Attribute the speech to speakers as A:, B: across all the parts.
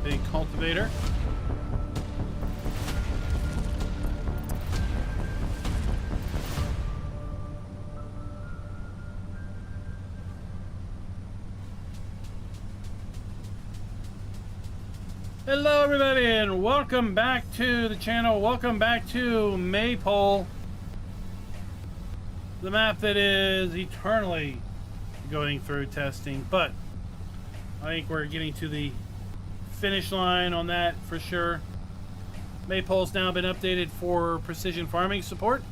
A: a cultivator. Hello everybody and welcome back to the channel. Welcome back to Maypole, the map that is eternally going through testing, but I think we're getting to the finish line on that for sure. Maypole's now been updated for precision farming support.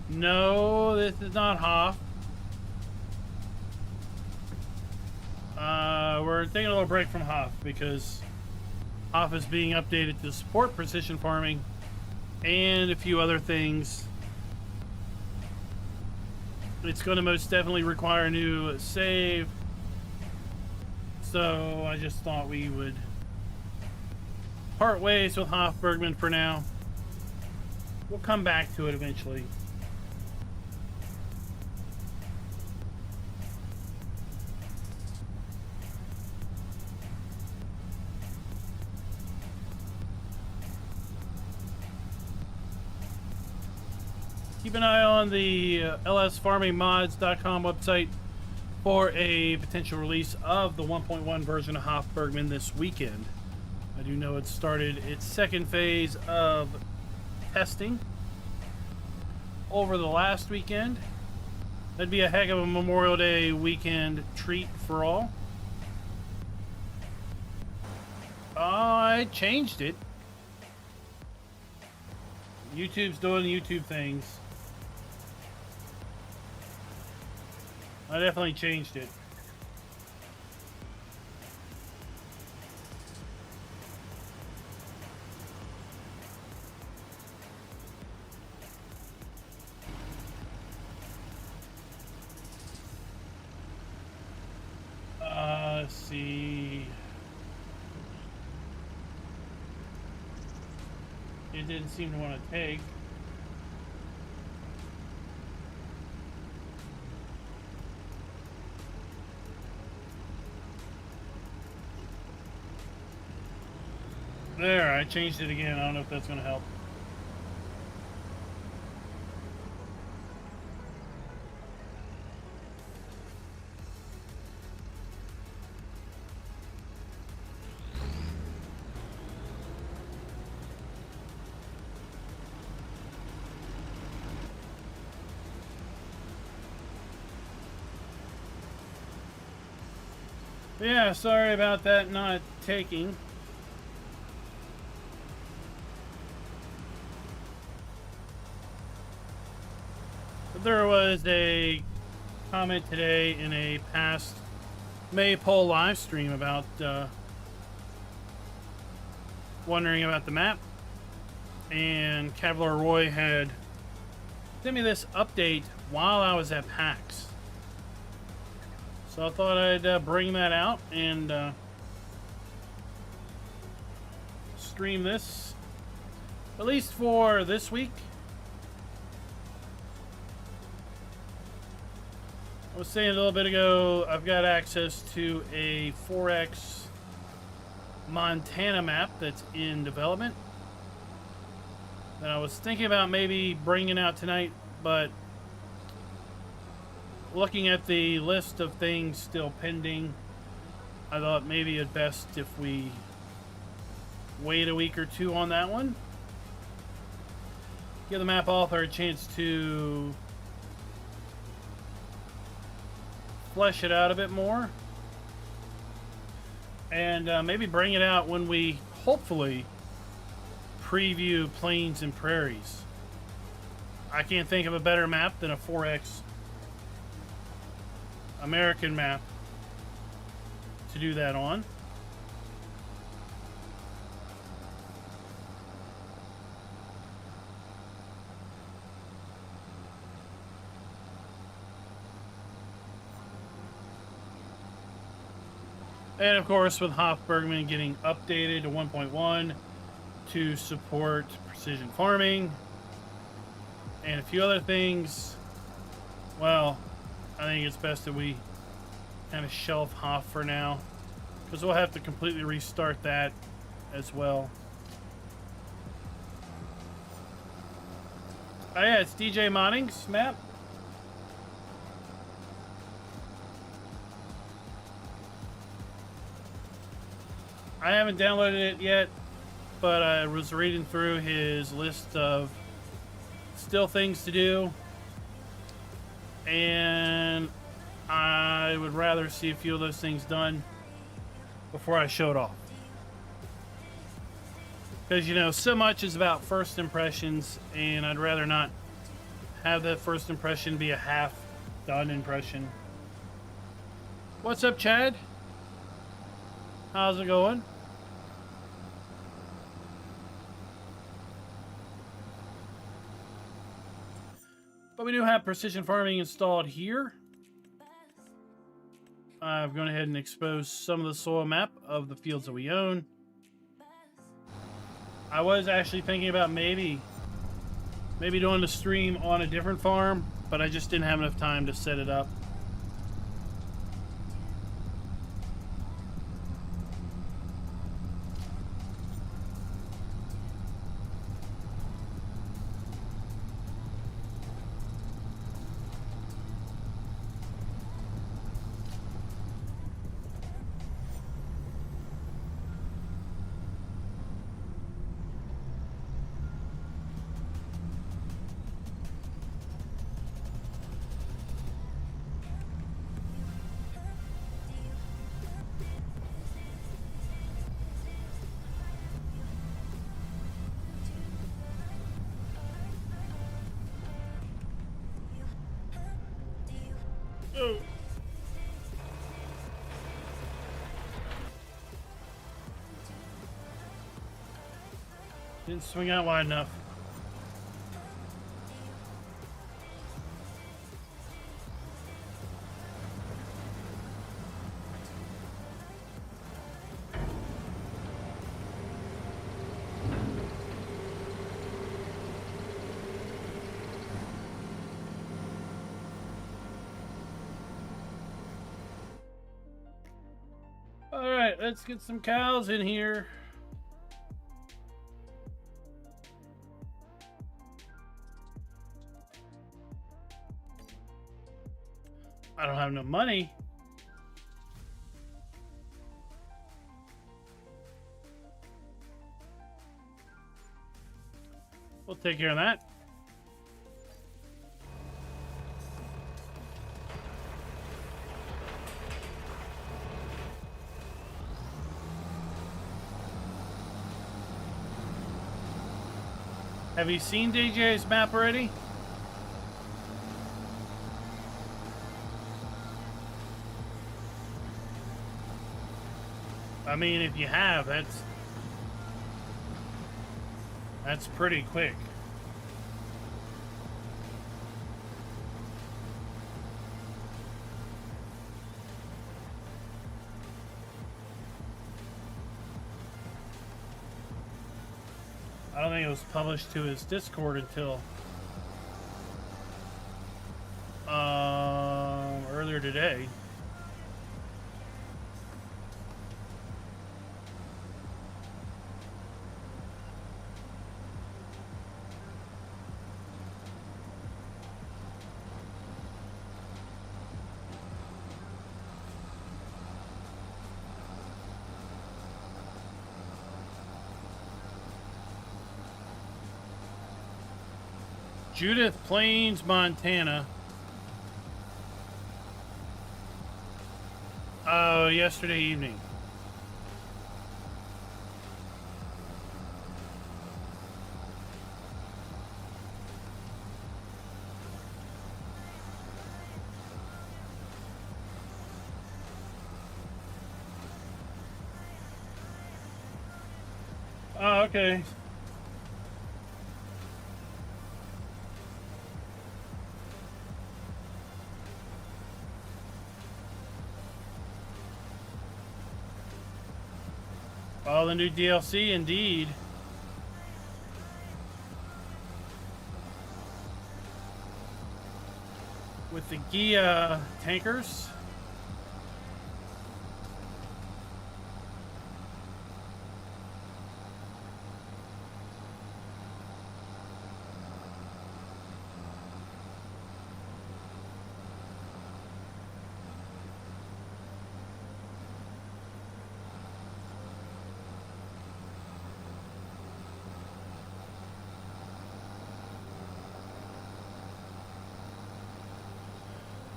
A: No, this is not Hoff. We're taking a little break from Hoff because Hoff is being updated to support precision farming and a few other things. It's going to most definitely require a new save. So I just thought we would part ways with Hoff Bergman for now. We'll come back to it eventually. Keep an eye on the lsfarmingmods.com website for a potential release of the 1.1 version of Hoff Bergman this weekend. I do know it started its second phase of testing over the last weekend. That'd be a heck of a Memorial Day weekend treat for all. I changed it. YouTube's doing YouTube things. I definitely changed it. Let's see. It didn't seem to want to take. There, I changed it again. I don't know if that's going to help. Yeah, sorry about that not taking. There was a comment today in a past Maypole live stream about wondering about the map, and Cavalier Roy had sent me this update while I was at PAX, so I thought I'd bring that out and stream this, at least for this week. I was saying a little bit ago, I've got access to a 4X Montana map that's in development that I was thinking about maybe bringing out tonight, but looking at the list of things still pending, I thought maybe it's best if we wait a week or two on that one. Give the map author a chance to flesh it out a bit more, and maybe bring it out when we hopefully preview Plains and Prairies. I can't think of a better map than a 4X American map to do that on. And of course, with Hofbergman getting updated to 1.1 to support precision farming and a few other things, well, I think it's best that we kind of shelf Hof for now, because we'll have to completely restart that as well. Oh yeah, it's DJ Modding's map. I haven't downloaded it yet, but I was reading through his list of still things to do, and I would rather see a few of those things done before I show it off. Because, you know, so much is about first impressions, and I'd rather not have that first impression be a half-done impression. What's up, Chad? How's it going? But we do have precision farming installed here. I've gone ahead and exposed some of the soil map of the fields that we own. I was actually thinking about maybe doing the stream on a different farm, but I just didn't have enough time to set it up. Oh. Didn't swing out wide enough. All right, let's get some cows in here. I don't have no money. We'll take care of that. Have you seen DJ's map already? I mean, if you have, that's pretty quick. I don't think it was published to his Discord until earlier today. Judith Plains, Montana. Oh, yesterday evening. Oh, okay. All the new DLC, indeed. With the Gia tankers.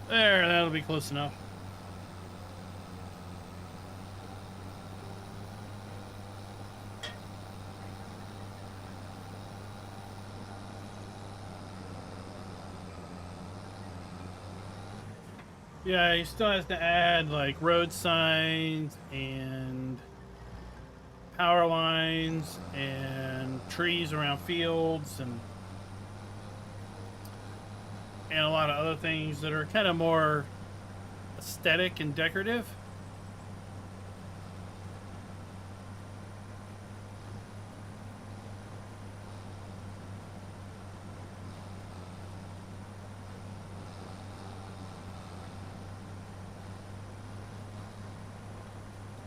A: There, that'll be close enough. Yeah, he still has to add like road signs and power lines and trees around fields and a lot of other things that are kind of more aesthetic and decorative.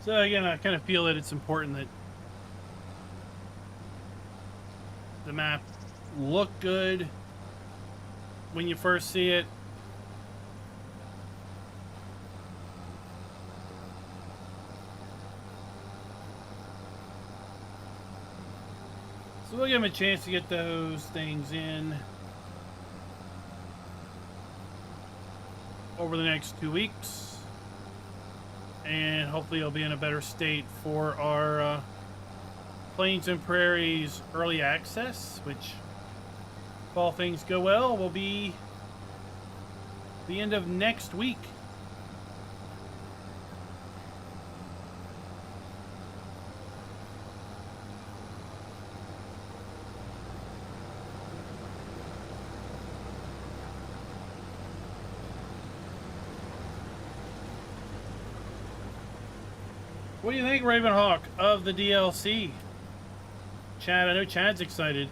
A: So again, I kind of feel that it's important that the map look good when you first see it. So we'll give them a chance to get those things in over the next 2 weeks. And hopefully it'll be in a better state for our Plains and Prairies early access, which, if all things go well, will be the end of next week. What do you think, Ravenhawk, of the DLC? Chad, I know Chad's excited.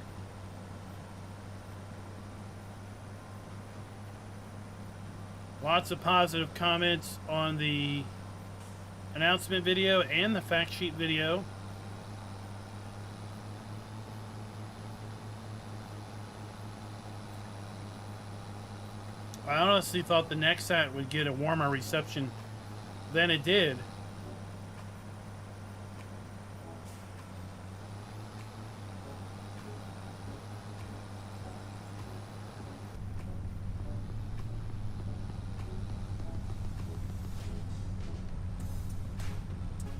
A: Lots of positive comments on the announcement video and the fact sheet video. I honestly thought the next set would get a warmer reception than it did.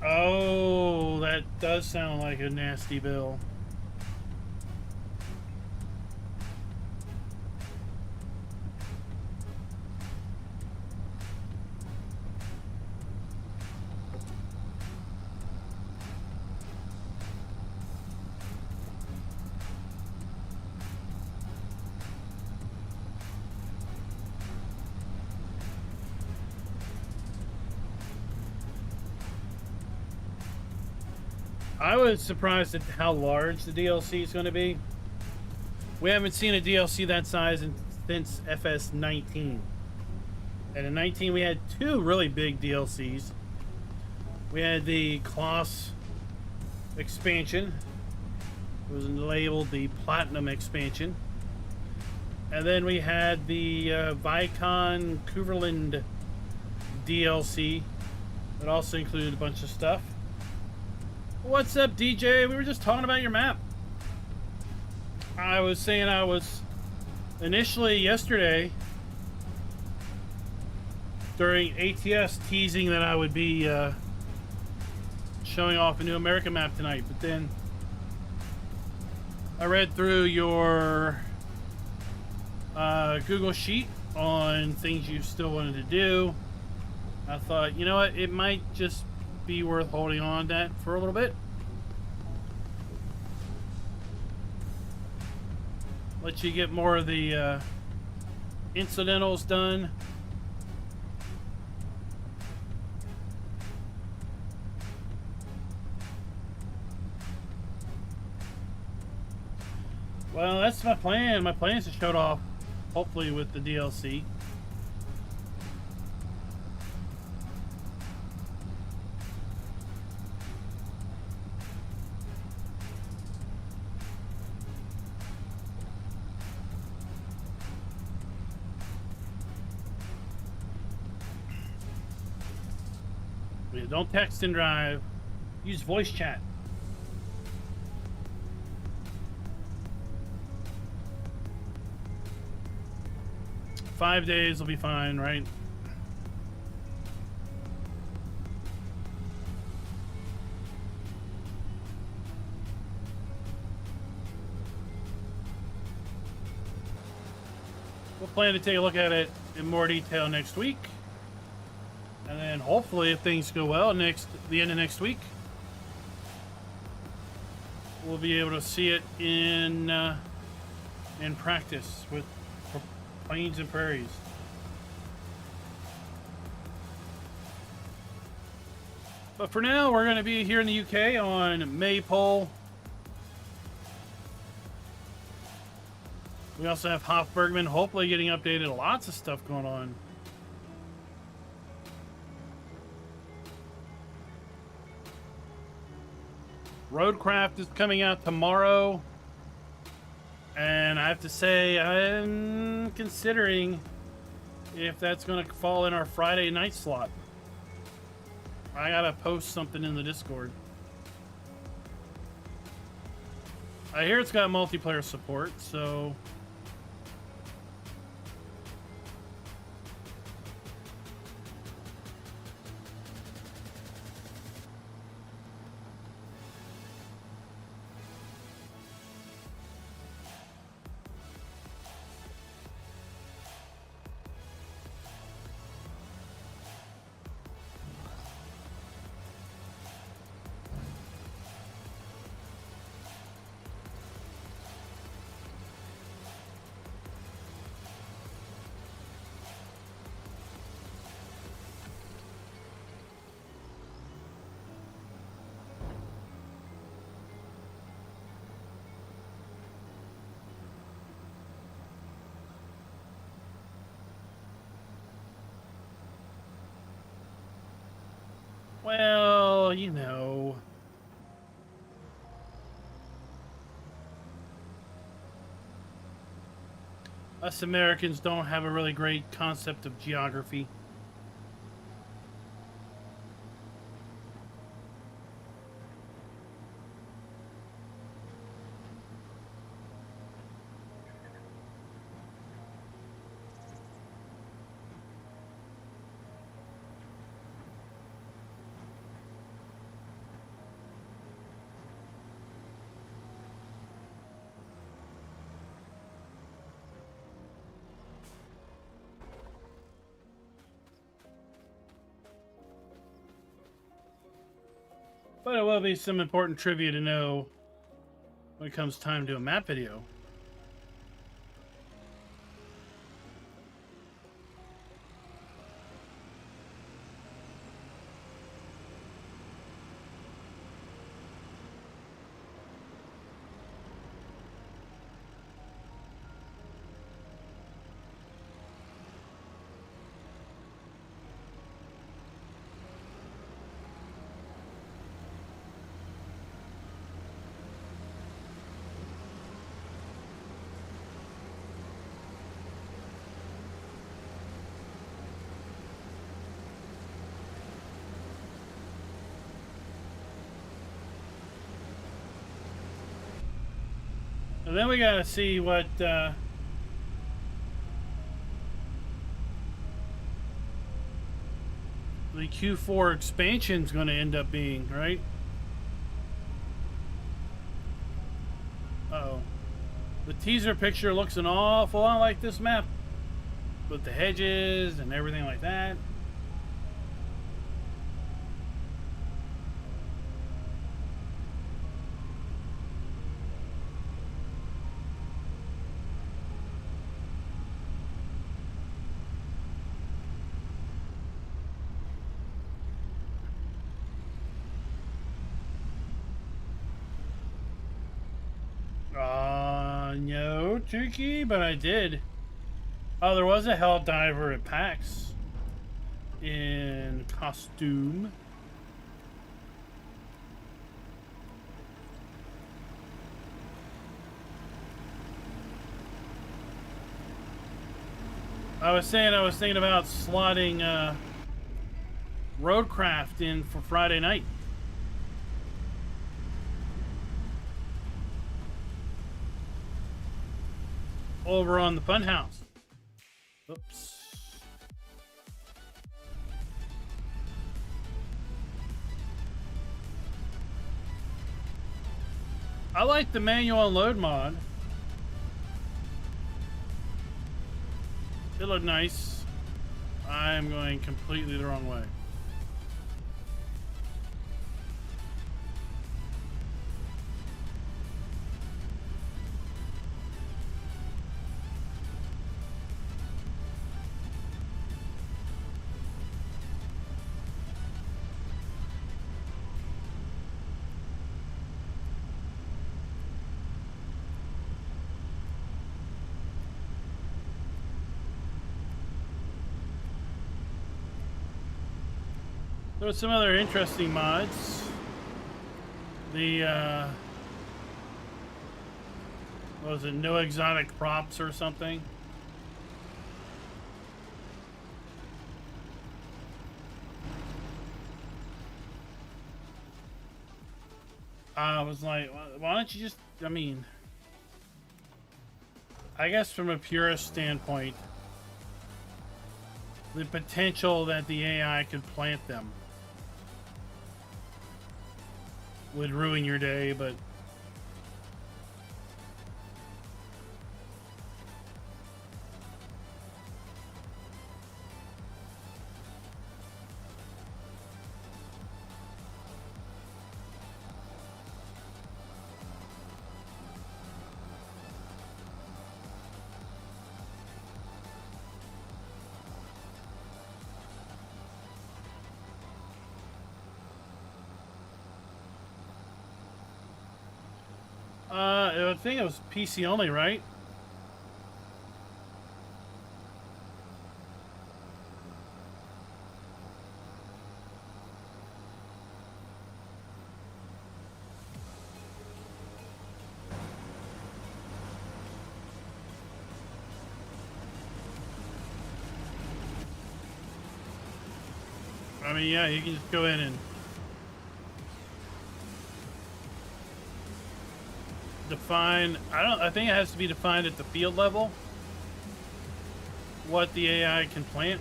A: Oh, that does sound like a nasty bill. I was surprised at how large the DLC is going to be. We haven't seen a DLC that size since FS19. And in 19 we had two really big DLCs. We had the Kloss expansion. It was labeled the Platinum expansion. And then we had the Vicon Kuverland DLC that also included a bunch of stuff. What's up, DJ? We were just talking about your map. I was saying I was initially yesterday during ATS teasing that I would be showing off a new America map tonight, but then I read through your Google Sheet on things you still wanted to do. I thought, you know what, it might just be worth holding on to that for a little bit. Let you get more of the incidentals done. Well, that's my plan. My plan is to show it off, hopefully with the DLC. Yeah, don't text and drive. Use voice chat. $5 days will be fine, right? We'll plan to take a look at it in more detail next week. And then hopefully, if things go well, the end of next week, we'll be able to see it in practice with plains and prairies. But for now, we're going to be here in the UK on Maypole. We also have Hofbergman hopefully getting updated. Lots of stuff going on. Roadcraft is coming out tomorrow. And I have to say, I'm considering if that's going to fall in our Friday night slot. I gotta post something in the Discord. I hear it's got multiplayer support, so... Well, you know. Us Americans don't have a really great concept of geography. But it will be some important trivia to know when it comes time to a map video. And then we gotta see what the Q4 expansion is going to end up being, right? Uh-oh. The teaser picture looks an awful lot like this map, with the hedges and everything like that. cheeky, but I did. Oh, there was a Hell Diver at PAX in costume. I was thinking about slotting Roadcraft in for Friday night. Over on the Funhouse. Oops. I like the manual unload mod. It looked nice. I'm going completely the wrong way. There were some other interesting mods. The, what was it, no exotic props or something? I was like, why don't you just, I mean, I guess from a purist standpoint, the potential that the AI could plant them would ruin your day, but I think it was PC only, right? I mean, yeah, you can just go in and define. I think it has to be defined at the field level what the AI can plant.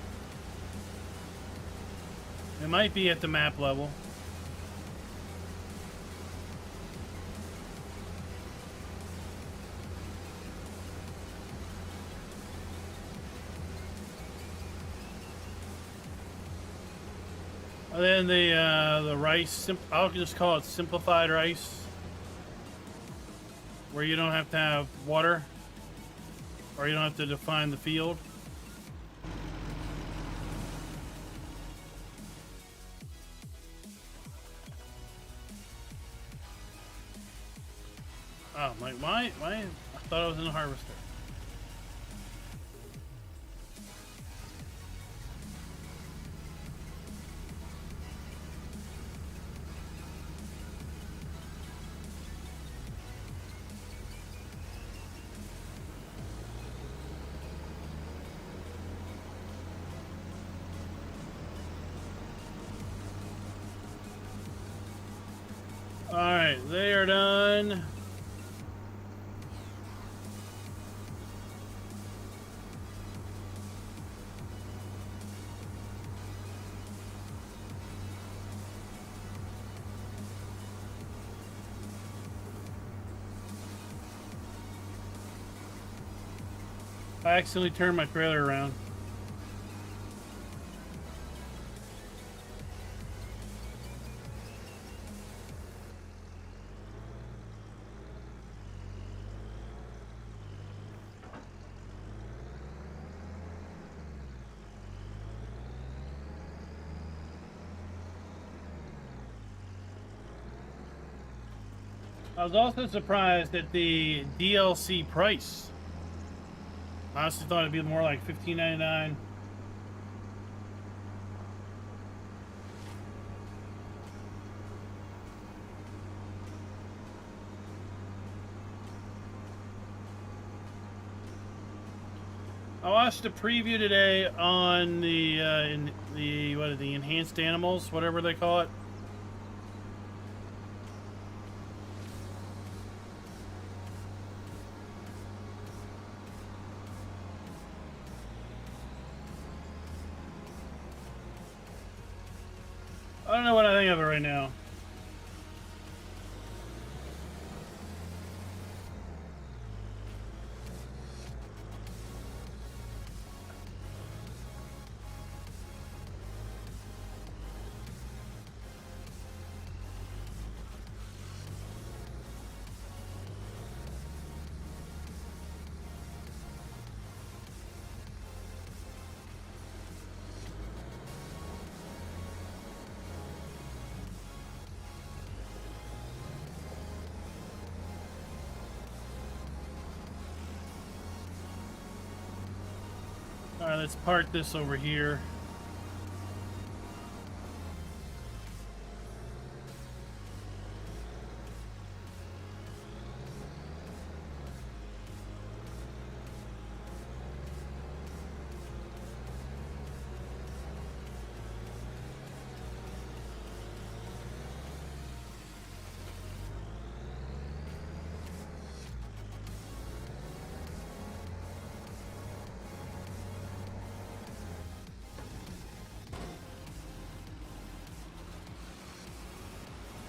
A: It might be at the map level. And then the rice, I'll just call it simplified rice, where you don't have to have water, or you don't have to define the field. Oh, like why? I thought I was in a harvester. All right, they are done. I accidentally turned my trailer around. I was also surprised at the DLC price Honestly thought it'd be more like $15.99. I watched a preview today on the the enhanced animals, whatever they call it. I don't know what I think of it right now. All right, let's park this over here.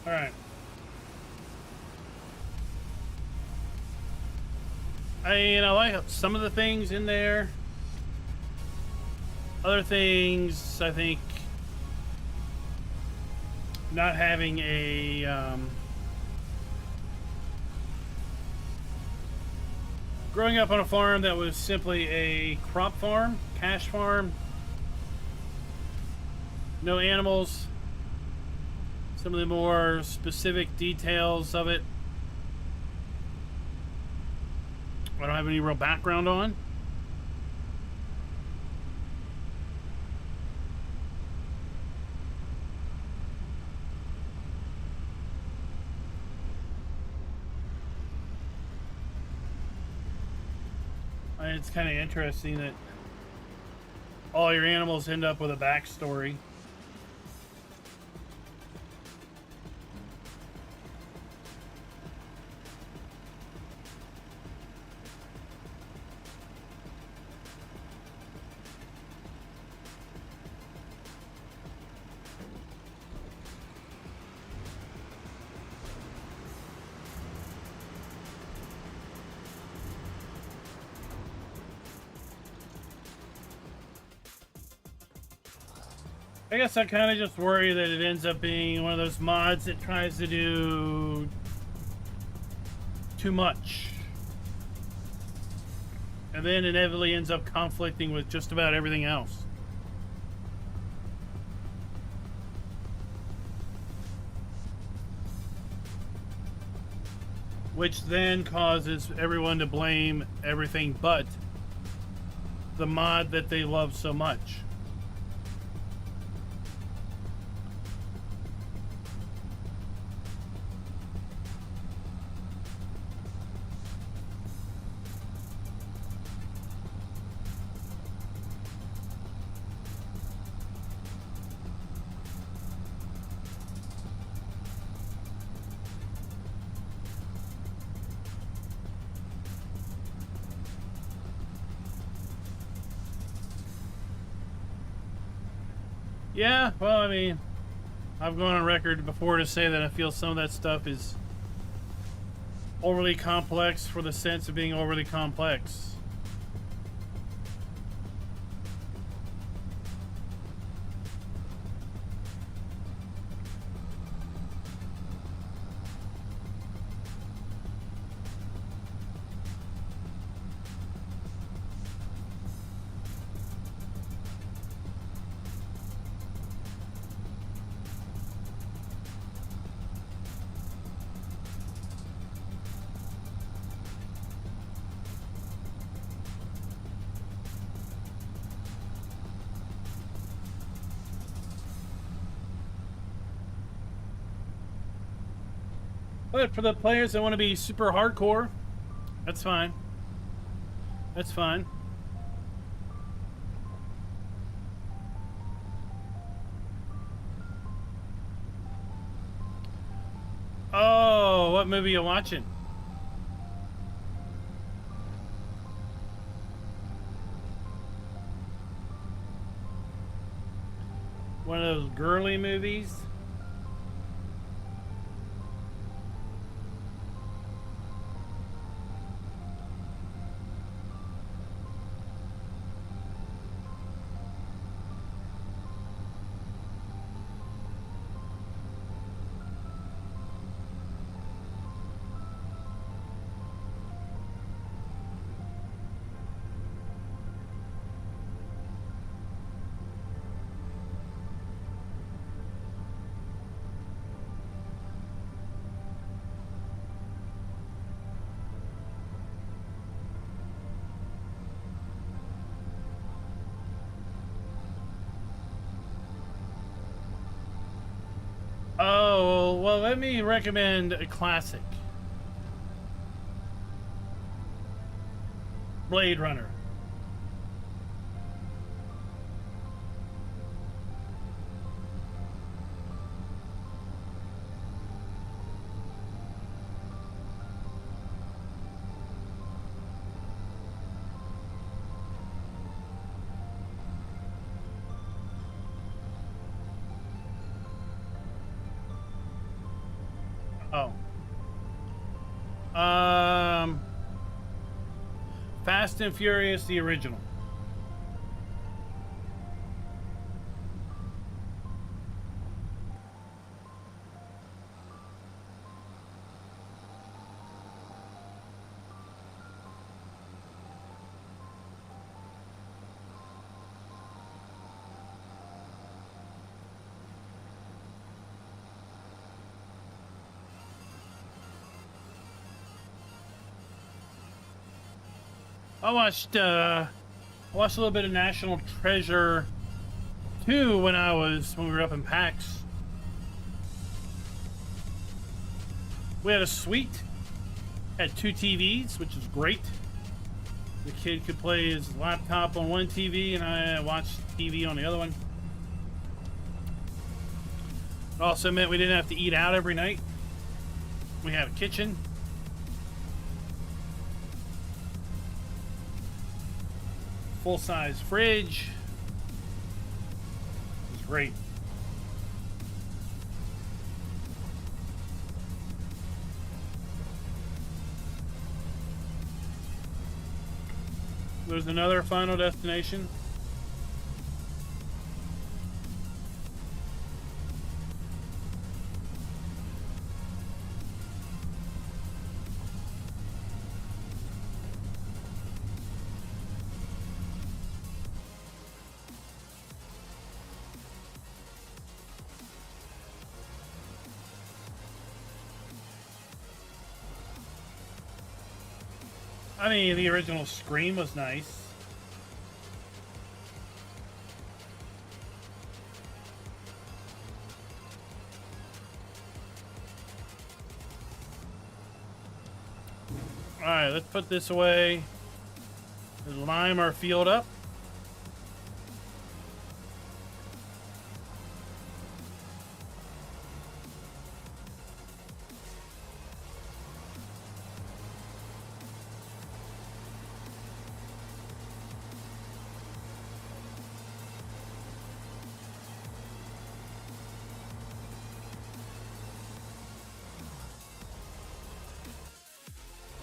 A: All right. I like some of the things in there. Other things, I think, not having a growing up on a farm that was simply a crop farm, cash farm, no animals. Some of the more specific details of it, I don't have any real background on. And it's kind of interesting that all your animals end up with a backstory. I guess I kind of just worry that it ends up being one of those mods that tries to do too much. And then inevitably ends up conflicting with just about everything else. Which then causes everyone to blame everything but the mod that they love so much. Yeah, well, I mean, I've gone on record before to say that I feel some of that stuff is overly complex for the sense of being overly complex. But for the players that want to be super hardcore, that's fine. That's fine. Oh, what movie are you watching? One of those girly movies? Oh, well, let me recommend a classic. Blade Runner. Oh. Fast and Furious, the original. I watched a little bit of National Treasure 2 when we were up in PAX. We had a suite, had 2 TVs, which is great. The kid could play his laptop on one TV and I watched TV on the other one. It also meant we didn't have to eat out every night. We had a kitchen. Full-size fridge. It was great. There's another Final Destination. I mean, the original Scream was nice. Alright, let's put this away. Let's lime our field up.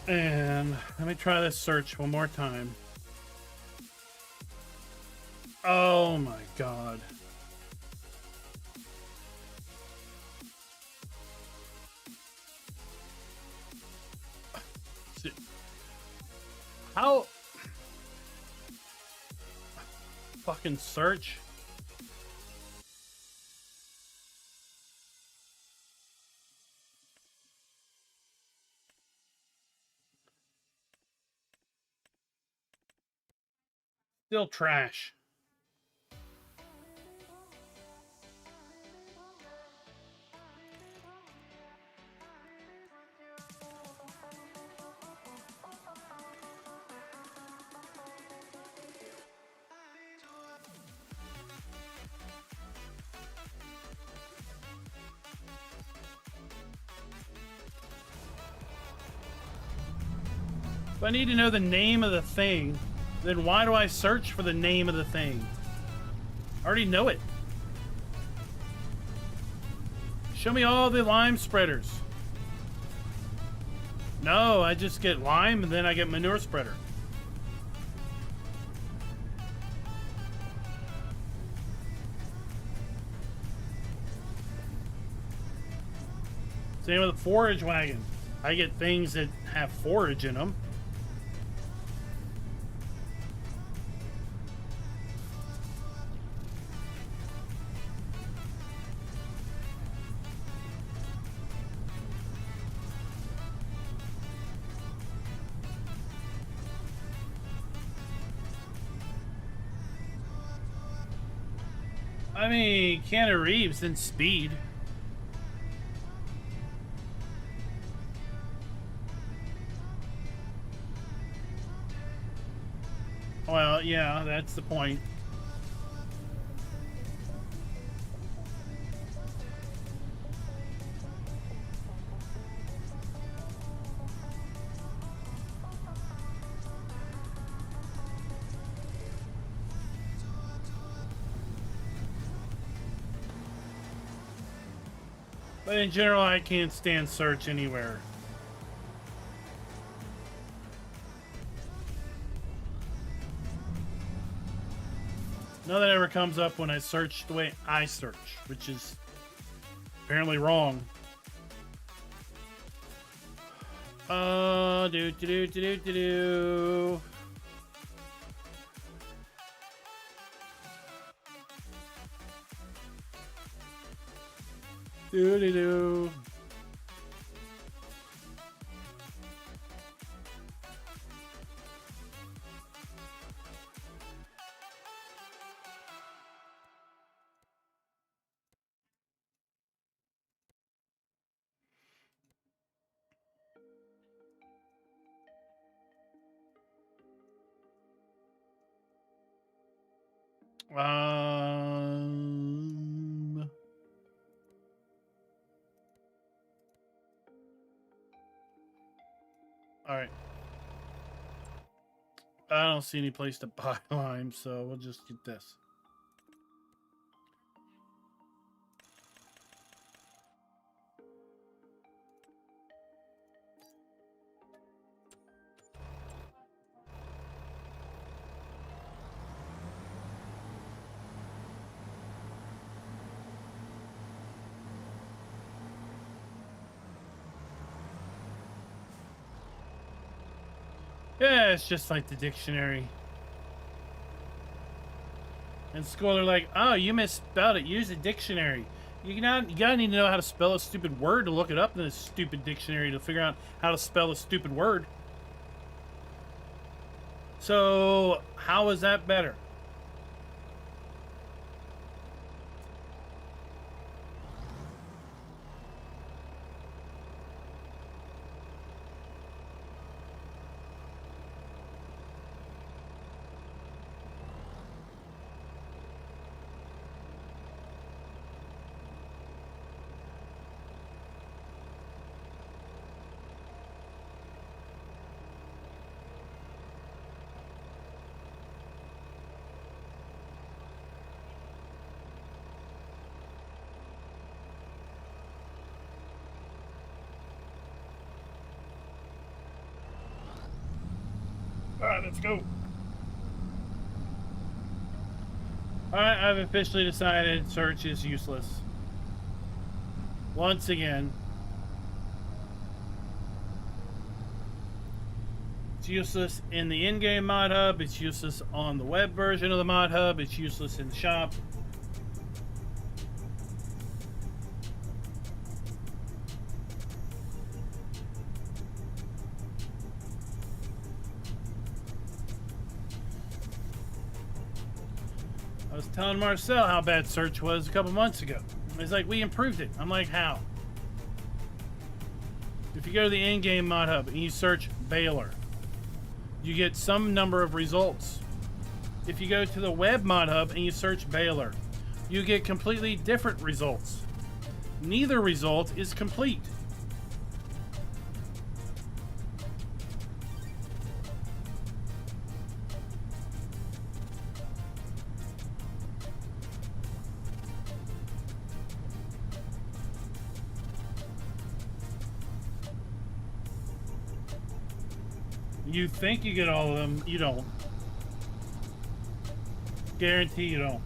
A: And let me try this search one more time. Oh my god. How? Fucking search. Still trash. If I need to know the name of the thing, then why do I search for the name of the thing? I already know it. Show me all the lime spreaders. No, I just get lime and then I get manure spreader. Same with the forage wagon. I get things that have forage in them. I mean, Keanu Reeves in Speed. Well, yeah, that's the point. But in general, I can't stand search anywhere. Nothing ever comes up when I search the way I search, which is apparently wrong. Do. Do. All right. I don't see any place to buy lime, so we'll just get this. Yeah, it's just like the dictionary. And school are like, oh, you misspelled it. Use a dictionary. You gotta need to know how to spell a stupid word to look it up in a stupid dictionary to figure out how to spell a stupid word. So, how is that better? Alright, let's go. Alright, I've officially decided search is useless. Once again. It's useless in the in-game mod hub, it's useless on the web version of the mod hub, it's useless in the shop. I was telling Marcel how bad search was a couple months ago. He's like, we improved it. I'm like, how? If you go to the in-game mod hub and you search Baler, you get some number of results. If you go to the web mod hub and you search Baler, you get completely different results. Neither result is complete. You think you get all of them, you don't. Guarantee you don't.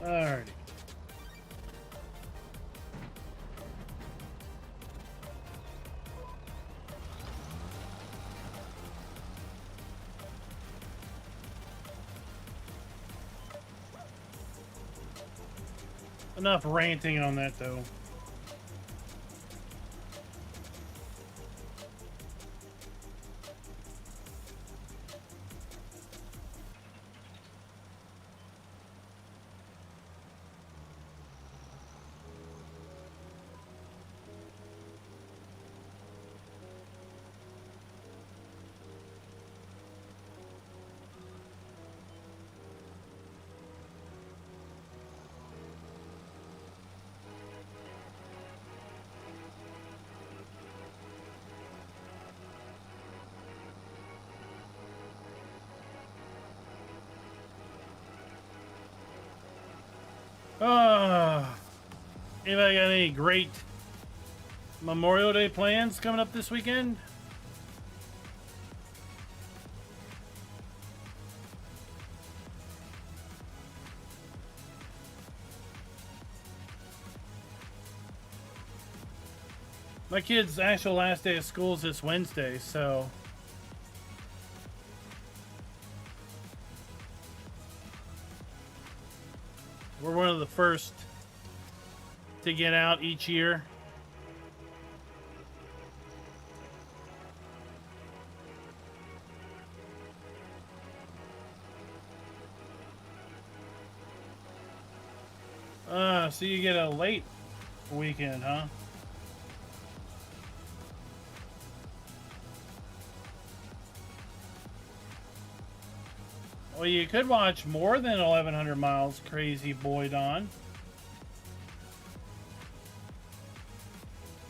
A: Alrighty. Enough ranting on that, though. Anybody got any great Memorial Day plans coming up this weekend? My kid's actual last day of school is this Wednesday, so we're one of the first to get out each year. So you get a late weekend, huh? Well, you could watch more than 1,100 miles, crazy boy Don.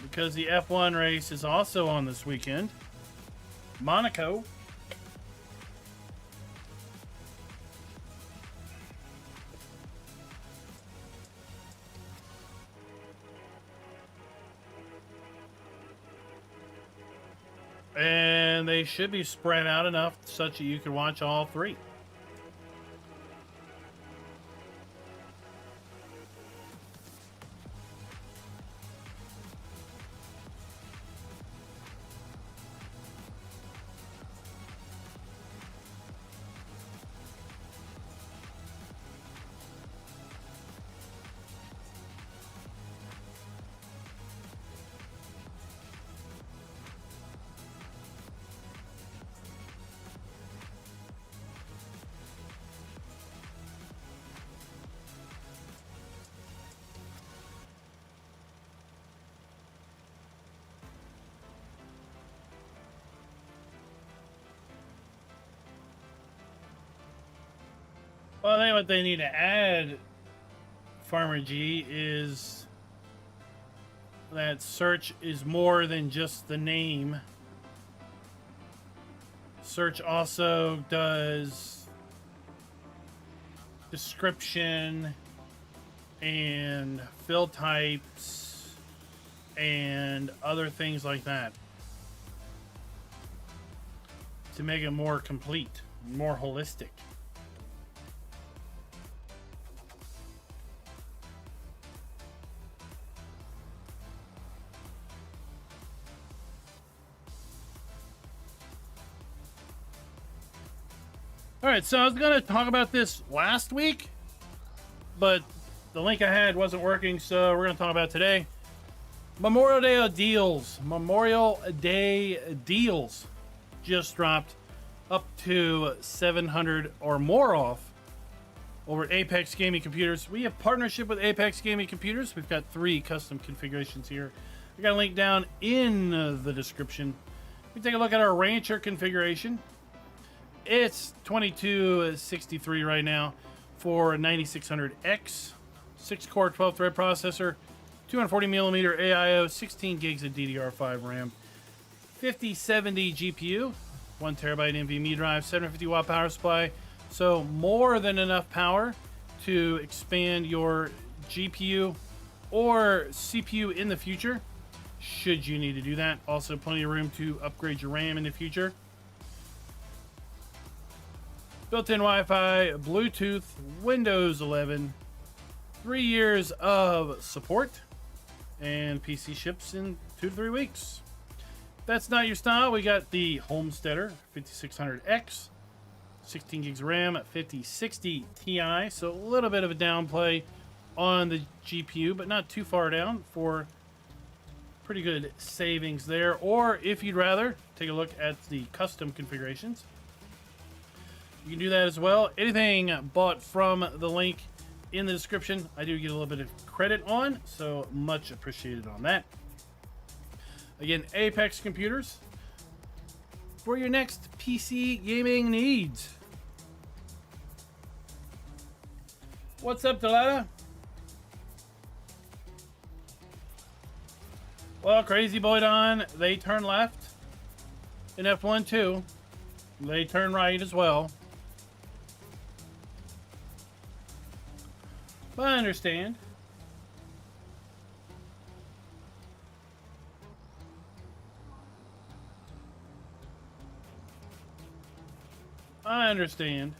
A: Because the F1 race is also on this weekend. Monaco. And they should be spread out enough such that you can watch all three. Well, I think what they need to add, Farmer G, is that search is more than just the name. Search also does description and fill types and other things like that to make it more complete, more holistic. Alright, so I was going to talk about this last week, but the link I had wasn't working, so we're going to talk about it today. Memorial Day deals. Memorial Day deals just dropped up to $700 or more off over at Apex Gaming Computers. We have partnership with Apex Gaming Computers. We've got 3 custom configurations here. I got a link down in the description. We take a look at our Rancher configuration. It's 2263 right now for 9600X, 6-core 12-thread processor, 240mm AIO, 16 gigs of DDR5 RAM, 5070 GPU, 1TB NVMe drive, 750-watt power supply. So more than enough power to expand your GPU or CPU in the future, should you need to do that. Also plenty of room to upgrade your RAM in the future. Built-in Wi-Fi, Bluetooth, Windows 11, 3 years of support, and PC ships in 2 to 3 weeks. If that's not your style, we got the Homesteader 5600X, 16 gigs of RAM, 5060 Ti, so a little bit of a downplay on the GPU, but not too far down for pretty good savings there. Or if you'd rather, take a look at the custom configurations. You can do that as well. Anything bought from the link in the description, I do get a little bit of credit on, so much appreciated on that. Again, Apex Computers for your next PC gaming needs. What's up, Delata? Well, Crazy Boy Don, they turn left in F1 too. They turn right as well. But I understand. I understand.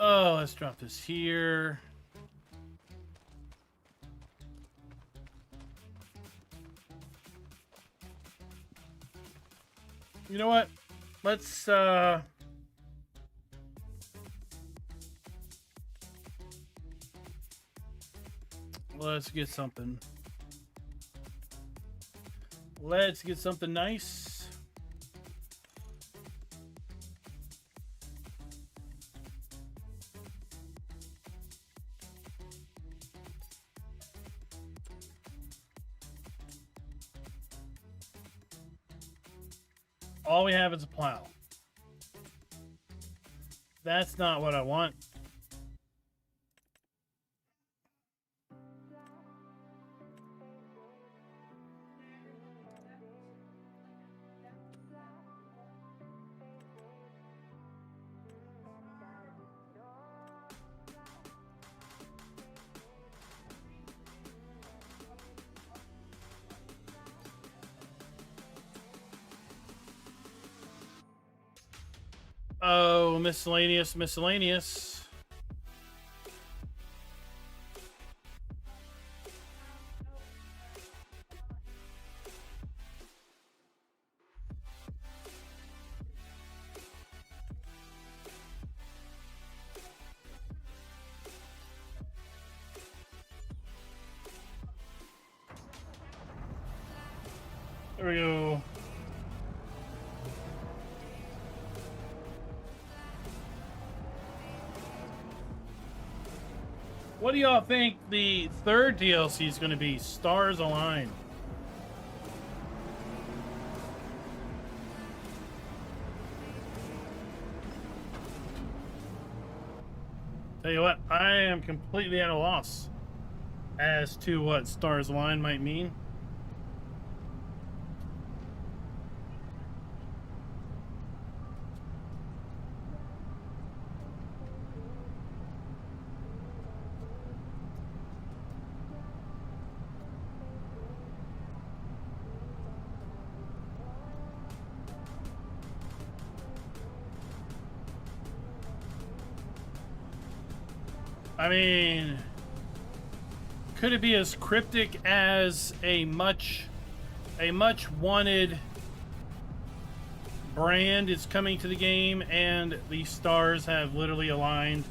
A: Oh, let's drop this here. You know what? Let's get something. Let's get something nice. All we have is a plow. That's not what I want. Oh, miscellaneous. There we go. What do y'all think the third DLC is going to be? Stars Align. Tell you what, I am completely at a loss as to what Stars Align might mean. I mean, could it be as cryptic as a much wanted brand is coming to the game and the stars have literally aligned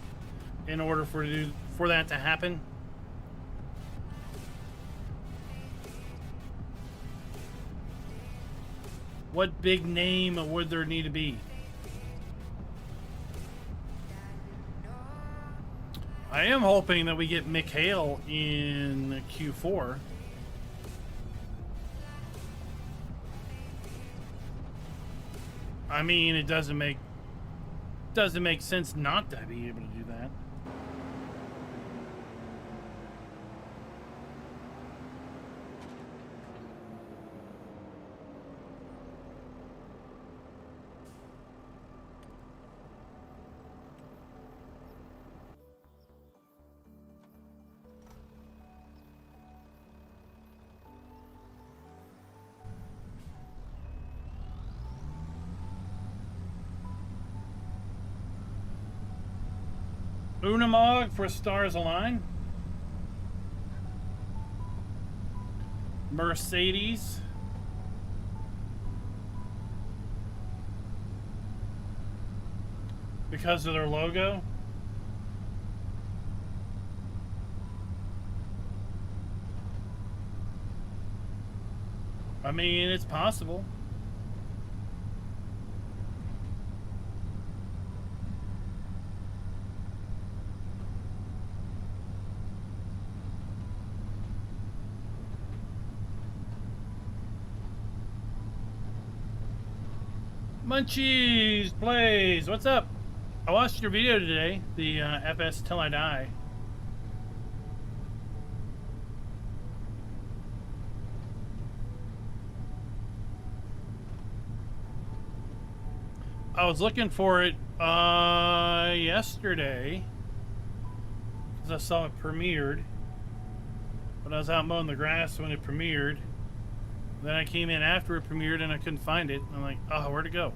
A: in order for that to happen? What big name would there need to be? I am hoping that we get Mikhail in Q4. I mean, it doesn't make sense not to be able to do that. Unamog for Stars Align. Mercedes. Because of their logo. I mean, it's possible. Munchies Plays, what's up? I watched your video today, the FS Till I Die. I was looking for it yesterday because I saw it premiered, but I was out mowing the grass when it premiered. Then I came in after it premiered and I couldn't find it. I'm like, oh, where'd it go?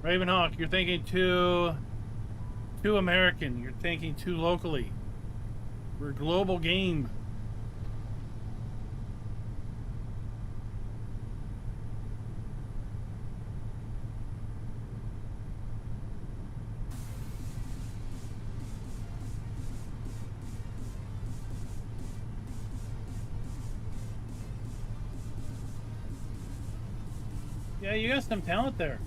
A: Ravenhawk, you're thinking too American. You're thinking too locally. We're a global game. Yeah, you got some talent there.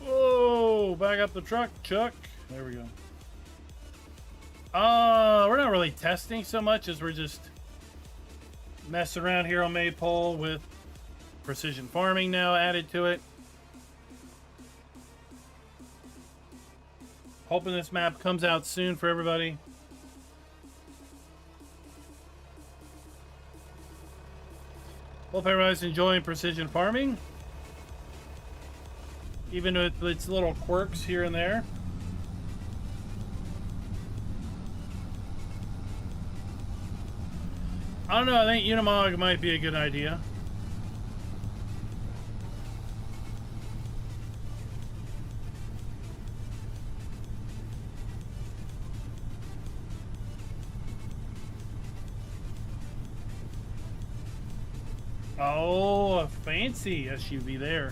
A: Whoa, back up the truck, Chuck. There we go. We're not really testing so much as we're just messing around here on Maypole with precision farming now added to it. Hoping this map comes out soon for everybody. Hope everybody's enjoying precision farming, even with its little quirks here and there. I don't know, I think Unimog might be a good idea. Oh, a fancy SUV there.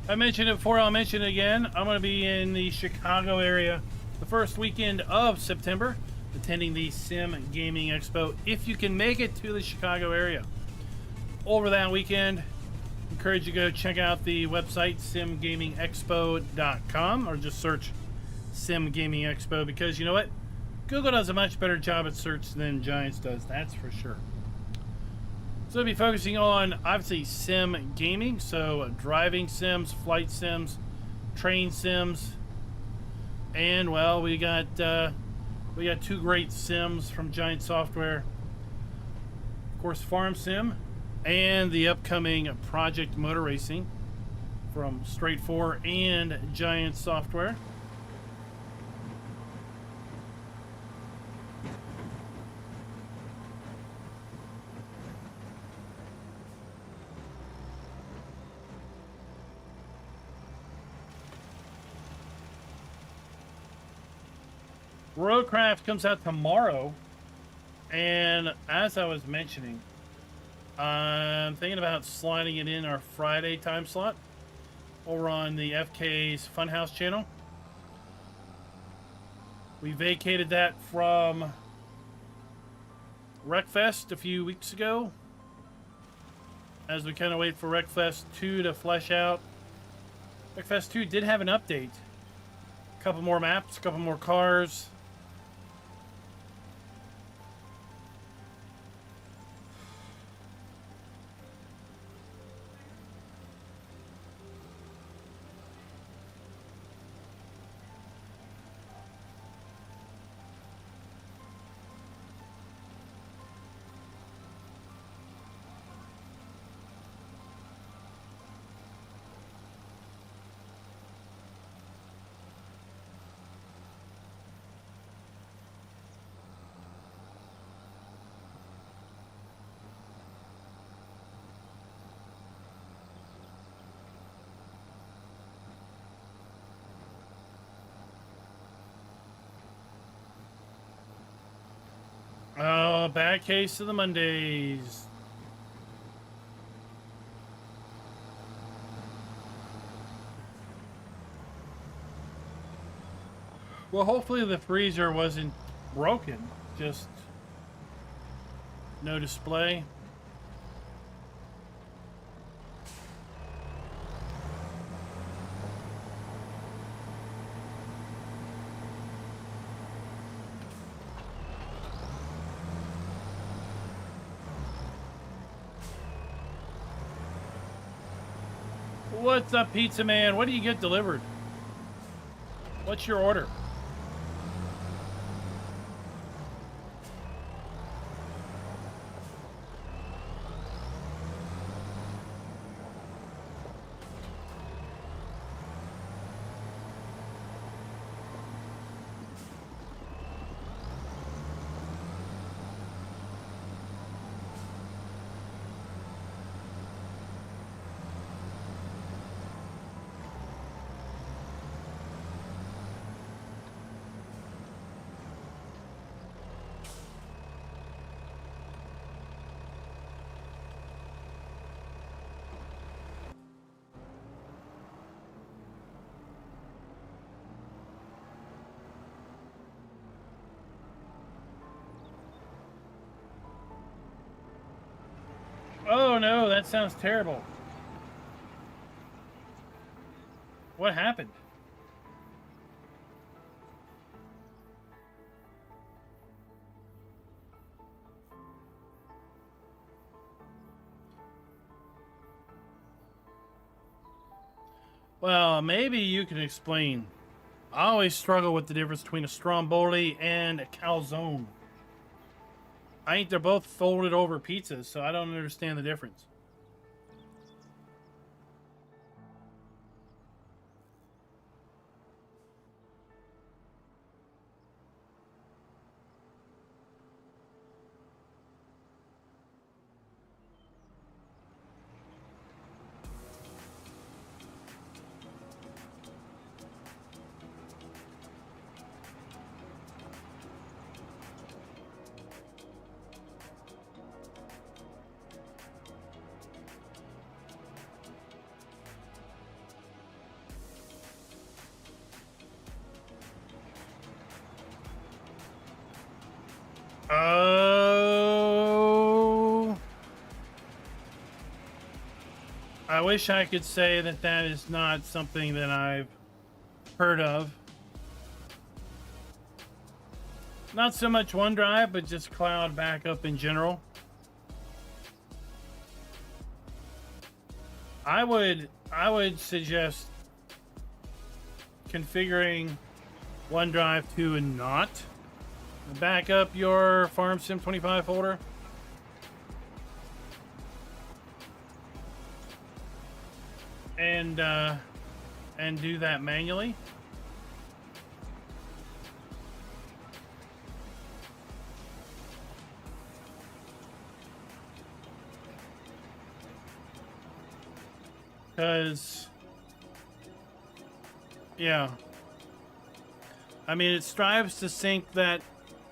A: I mentioned it before, I'll mention it again. I'm going to be in the Chicago area the first weekend of September. attending the Sim Gaming Expo if you can make it to the Chicago area over that weekend. Encourage you to go check out the website simgamingexpo.com or just search Sim Gaming Expo, because you know what? Google does a much better job at search than Giants does, that's for sure. So we'll be focusing on, obviously, sim gaming, so driving sims, flight sims, train sims, and well, we got two great sims from Giant Software. Of course, Farm Sim, and the upcoming Project Motor Racing from Straight 4 and Giant Software. Roadcraft comes out tomorrow, and as I was mentioning, I'm thinking about sliding it in our Friday time slot over on the FK's Funhouse channel. We vacated that from Wreckfest a few weeks ago as we kind of wait for Wreckfest 2 to flesh out. Wreckfest 2 did have an update. A couple more maps, a couple more cars. Oh, bad case of the Mondays. Well, hopefully the freezer wasn't broken, just no display. What's up, Pizza Man? What do you get delivered? What's your order? Oh no, that sounds terrible. What happened? Well, maybe you can explain. I always struggle with the difference between a stromboli and a calzone. I think they're both folded over pizzas, so I don't understand the difference. I wish I could say that that is not something that I've heard of. Not so much OneDrive, but just cloud backup in general. I would suggest configuring OneDrive to not back up your FarmSim 25 folder. And do that manually. Because, yeah, I mean, it strives to sync that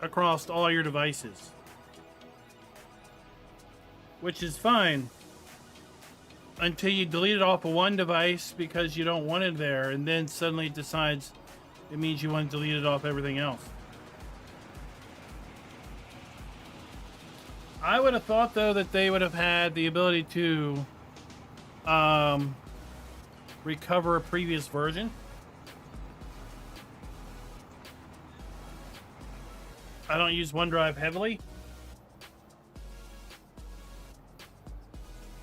A: across all your devices, which is fine until you delete it off of one device because you don't want it there, and then suddenly it decides it means you want to delete it off everything else. I would have thought, though, that they would have had the ability to recover a previous version. I don't use OneDrive heavily,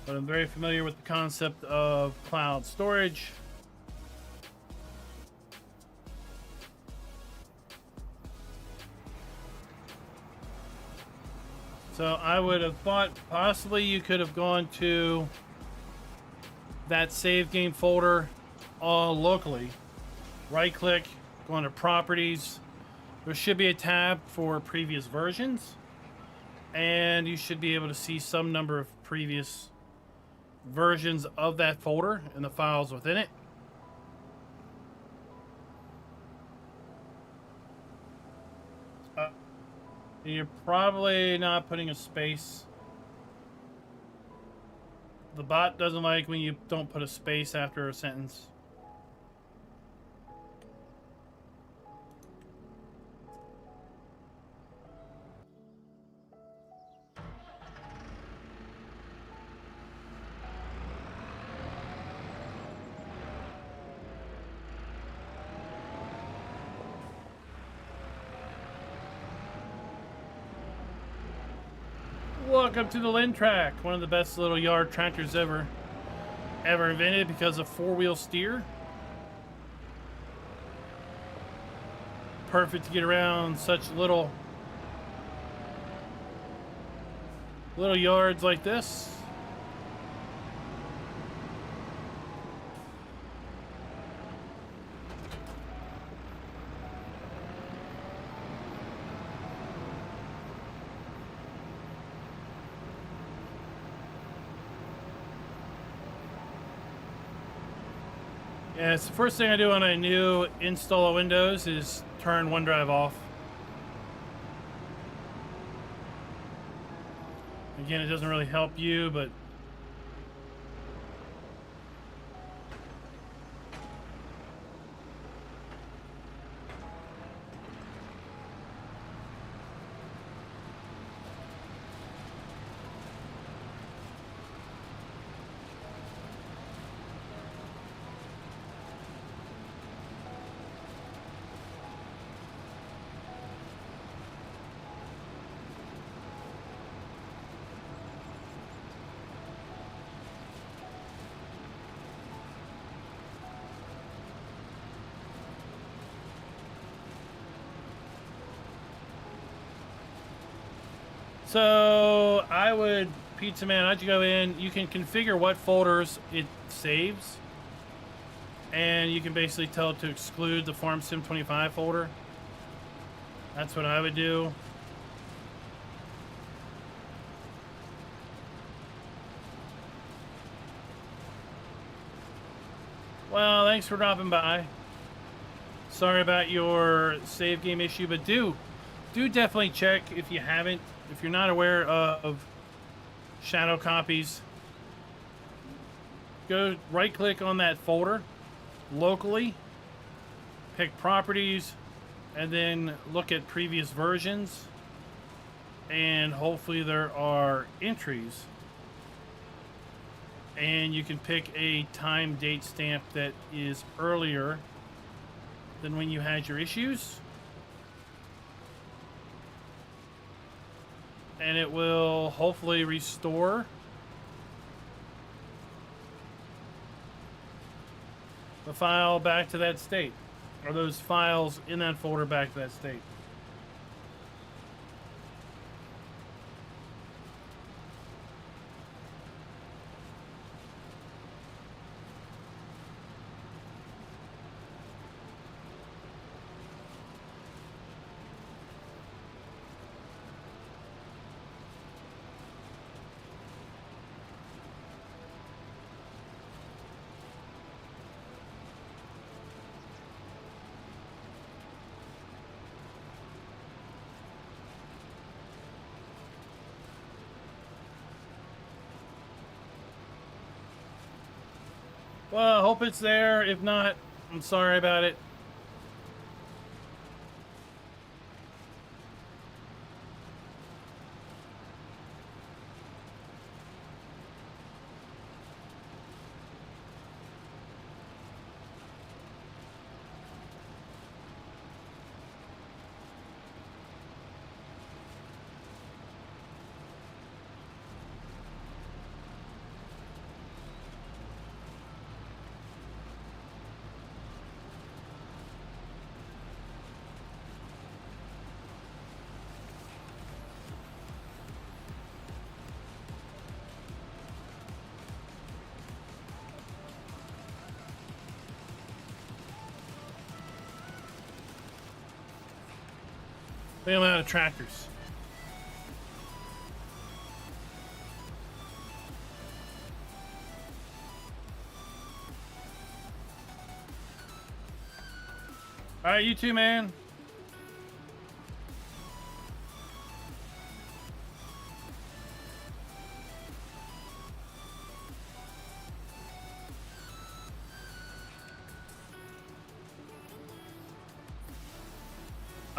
A: but I'm very familiar with the concept of cloud storage. So I would have thought possibly you could have gone to that save game folder all locally. Right click, go into properties. There should be a tab for previous versions, and you should be able to see some number of previous versions of that folder and the files within it. You're probably not putting a space. The bot doesn't like when you don't put a space after a sentence. Welcome to the Lin Track, one of the best little yard tractors ever invented because of four-wheel steer. Perfect to get around such little yards like this. Yeah, it's the first thing I do when I new install a Windows is turn OneDrive off. Again, it doesn't really help you, but so I would, Pizza Man, I'd go in, you can configure what folders it saves, and you can basically tell it to exclude the FarmSim 25 folder. That's what I would do. Well, thanks for dropping by. Sorry about your save game issue, but do definitely check if you haven't. If you're not aware of shadow copies, go right click on that folder locally, pick properties, and then look at previous versions, and hopefully there are entries And you can pick a time date stamp that is earlier than when you had your issues. And it will hopefully restore the file back to that state, or those files in that folder back to that state. Well, I hope it's there. If not, I'm sorry about it. I think I'm out of tractors. All right, you too, man.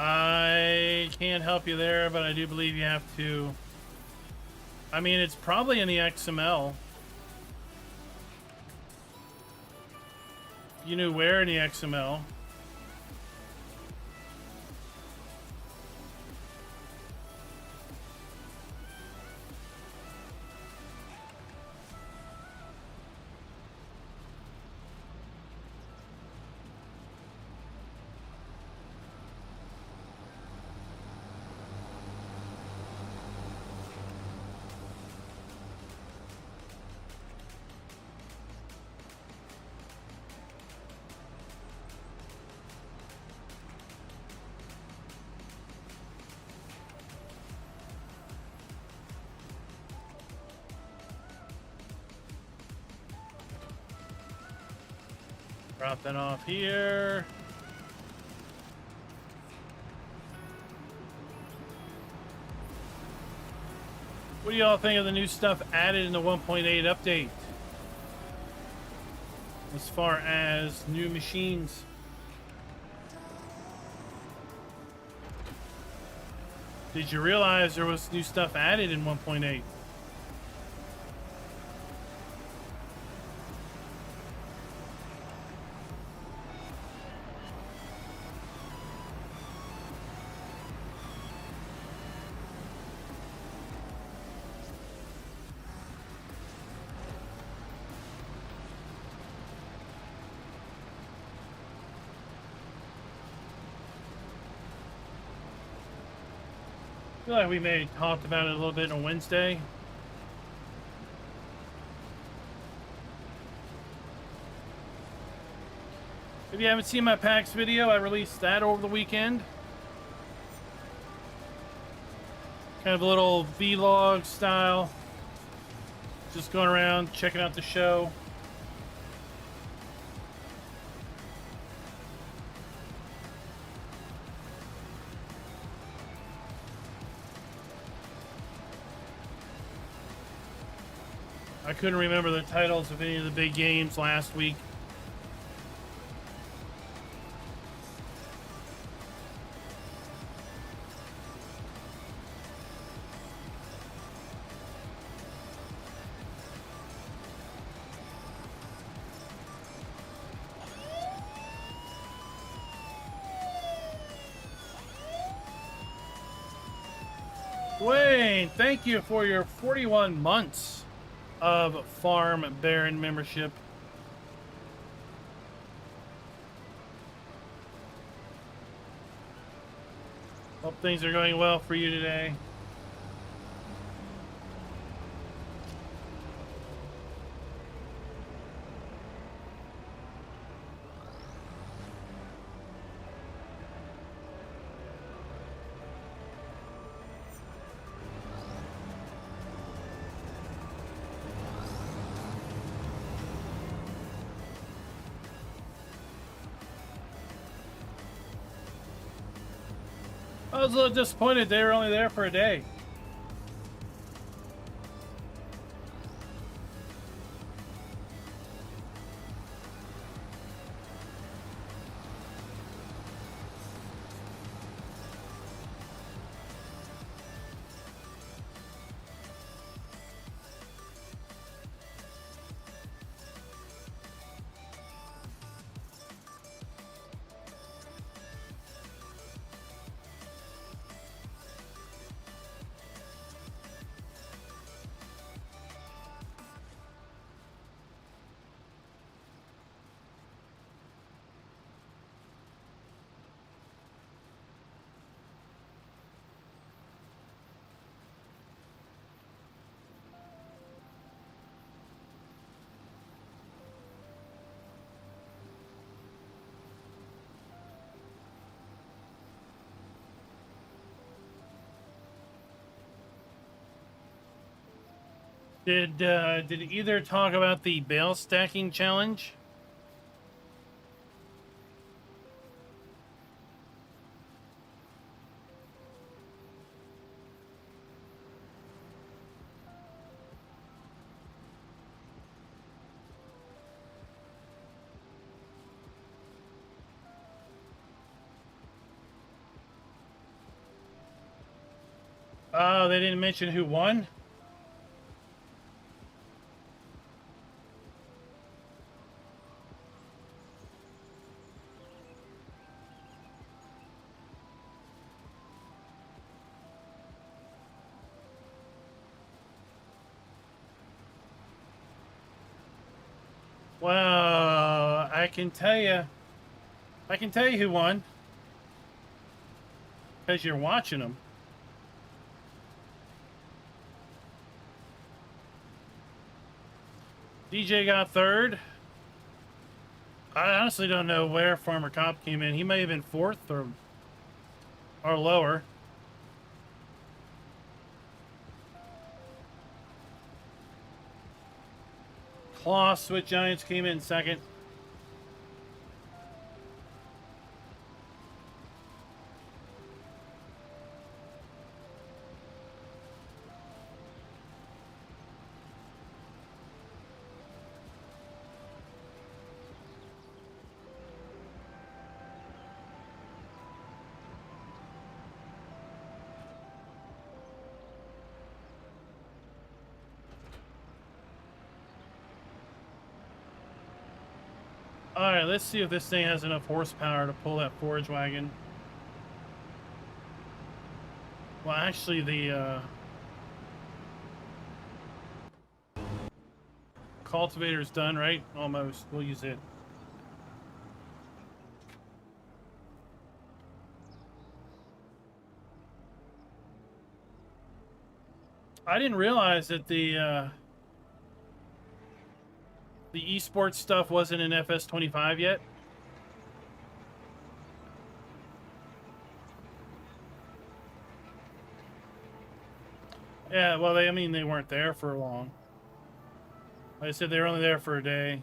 A: I can't help you there, but I do believe you have to. I mean, it's probably in the XML. You knew where in the XML. Drop that off here. What do y'all think of the new stuff added in the 1.8 update? As far as new machines. Did you realize there was new stuff added in 1.8? I feel like we may have talked about it a little bit on Wednesday. If you haven't seen my PAX video, I released that over the weekend. Kind of a little vlog style. Just going around, checking out the show. I couldn't remember the titles of any of the big games last week. Wayne, thank you for your 41 months of Farm Baron membership. Hope things are going well for you today. I was a little disappointed they were only there for a day. Did either talk about the Bale stacking challenge? Oh, they didn't mention who won? Well, I can tell you who won. Because you're watching them. DJ got third. I honestly don't know where Farmer Cop came in. He may have been fourth or lower. Claw Switch Giants came in second. Alright, let's see if this thing has enough horsepower to pull that forage wagon. Well, actually, the cultivator's done, right? Almost. We'll use it. I didn't realize that the esports stuff wasn't in FS25 yet. Yeah, well, I mean, they weren't there for long. Like I said, they were only there for a day.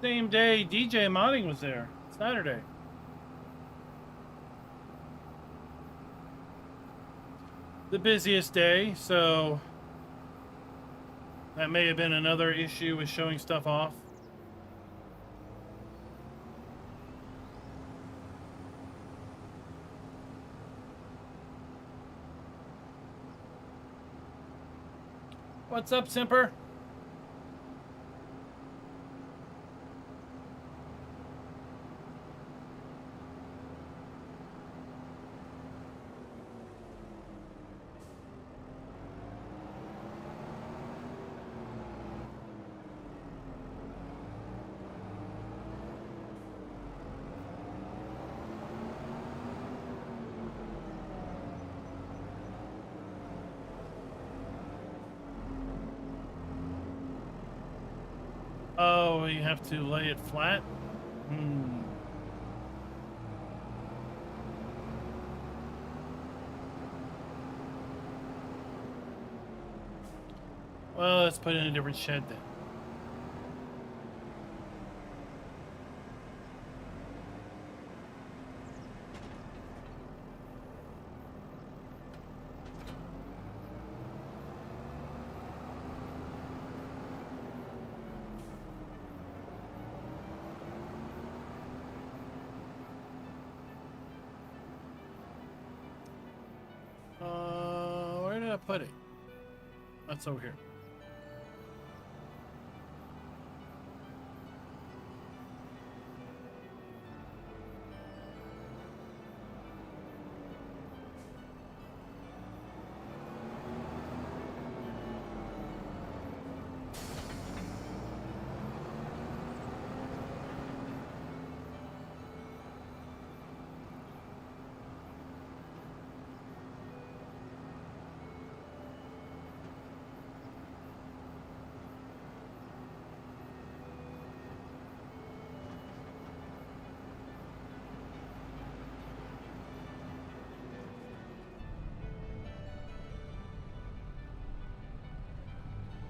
A: Same day DJ modding was there. Saturday. The busiest day, so That may have been another issue with showing stuff off. What's up, Simper? Oh, you have to lay it flat? Well, let's put it in a different shed then. Where did I put it? That's over here.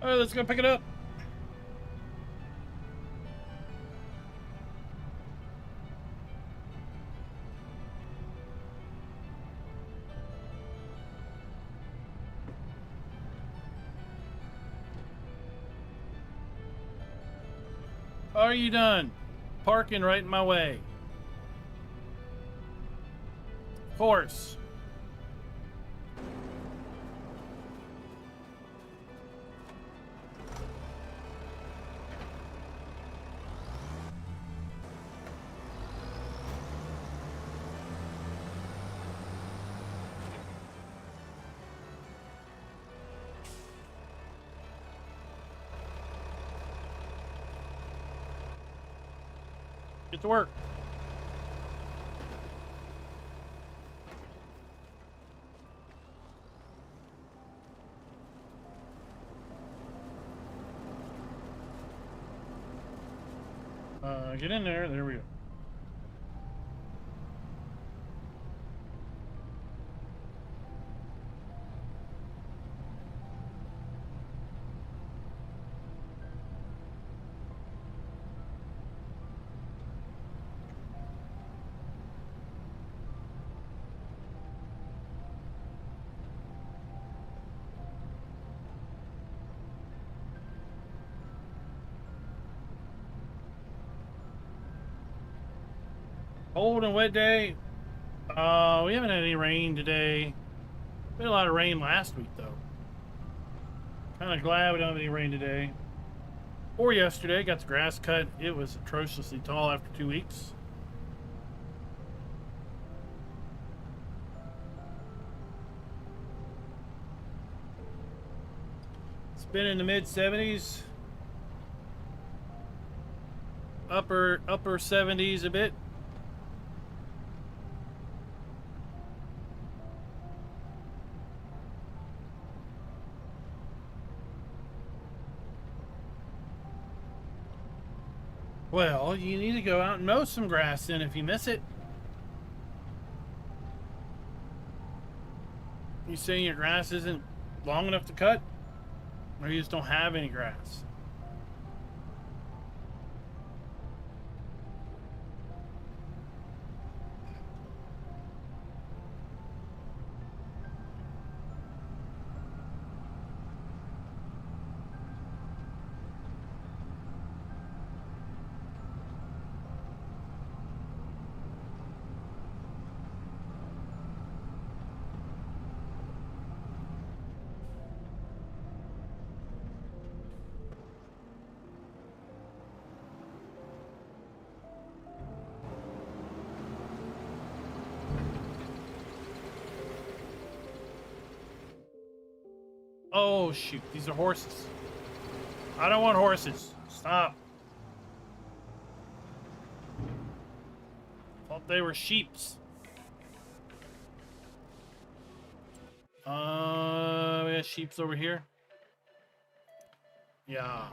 A: All right, let's go pick it up. Are you done? Parking right in my way. Of course. Get to work. Get in there. There we go. Cold and wet day. We haven't had any rain today. Been a lot of rain last week though. Kind of glad we don't have any rain today. Or yesterday, got the grass cut. It was atrociously tall after 2 weeks. It's been in the mid 70s. Upper 70s a bit. Well, you need to go out and mow some grass then if you miss it. You saying your grass isn't long enough to cut? Or you just don't have any grass? Oh, shoot. These are horses. I don't want horses. Stop. Thought they were sheeps. We got sheeps over here. Yeah.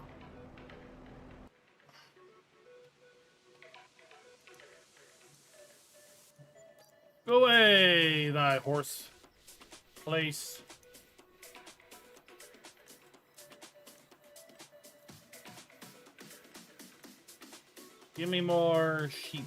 A: Go away, thy horse place. Give me more sheep.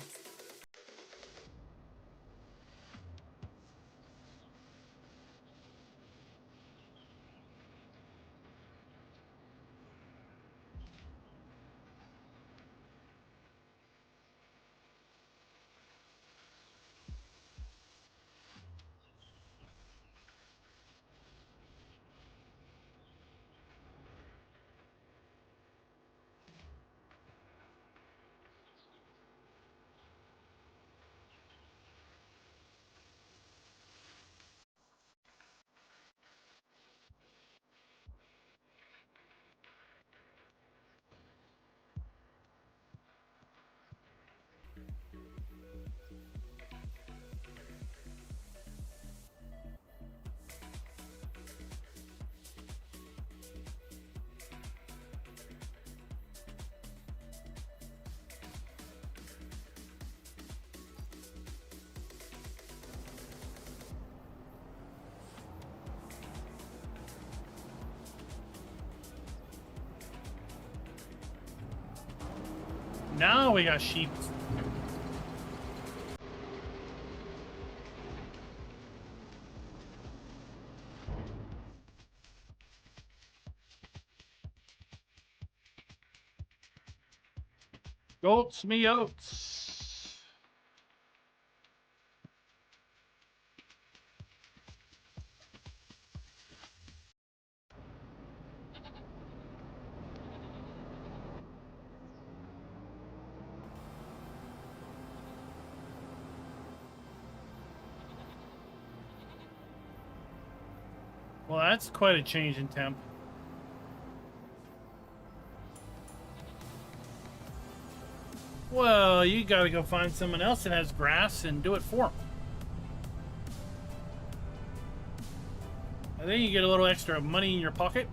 A: Now we got sheep. Goats me oats. Well, that's quite a change in temp. Well, you gotta go find someone else that has grass and do it for them. I think you get a little extra money in your pocket.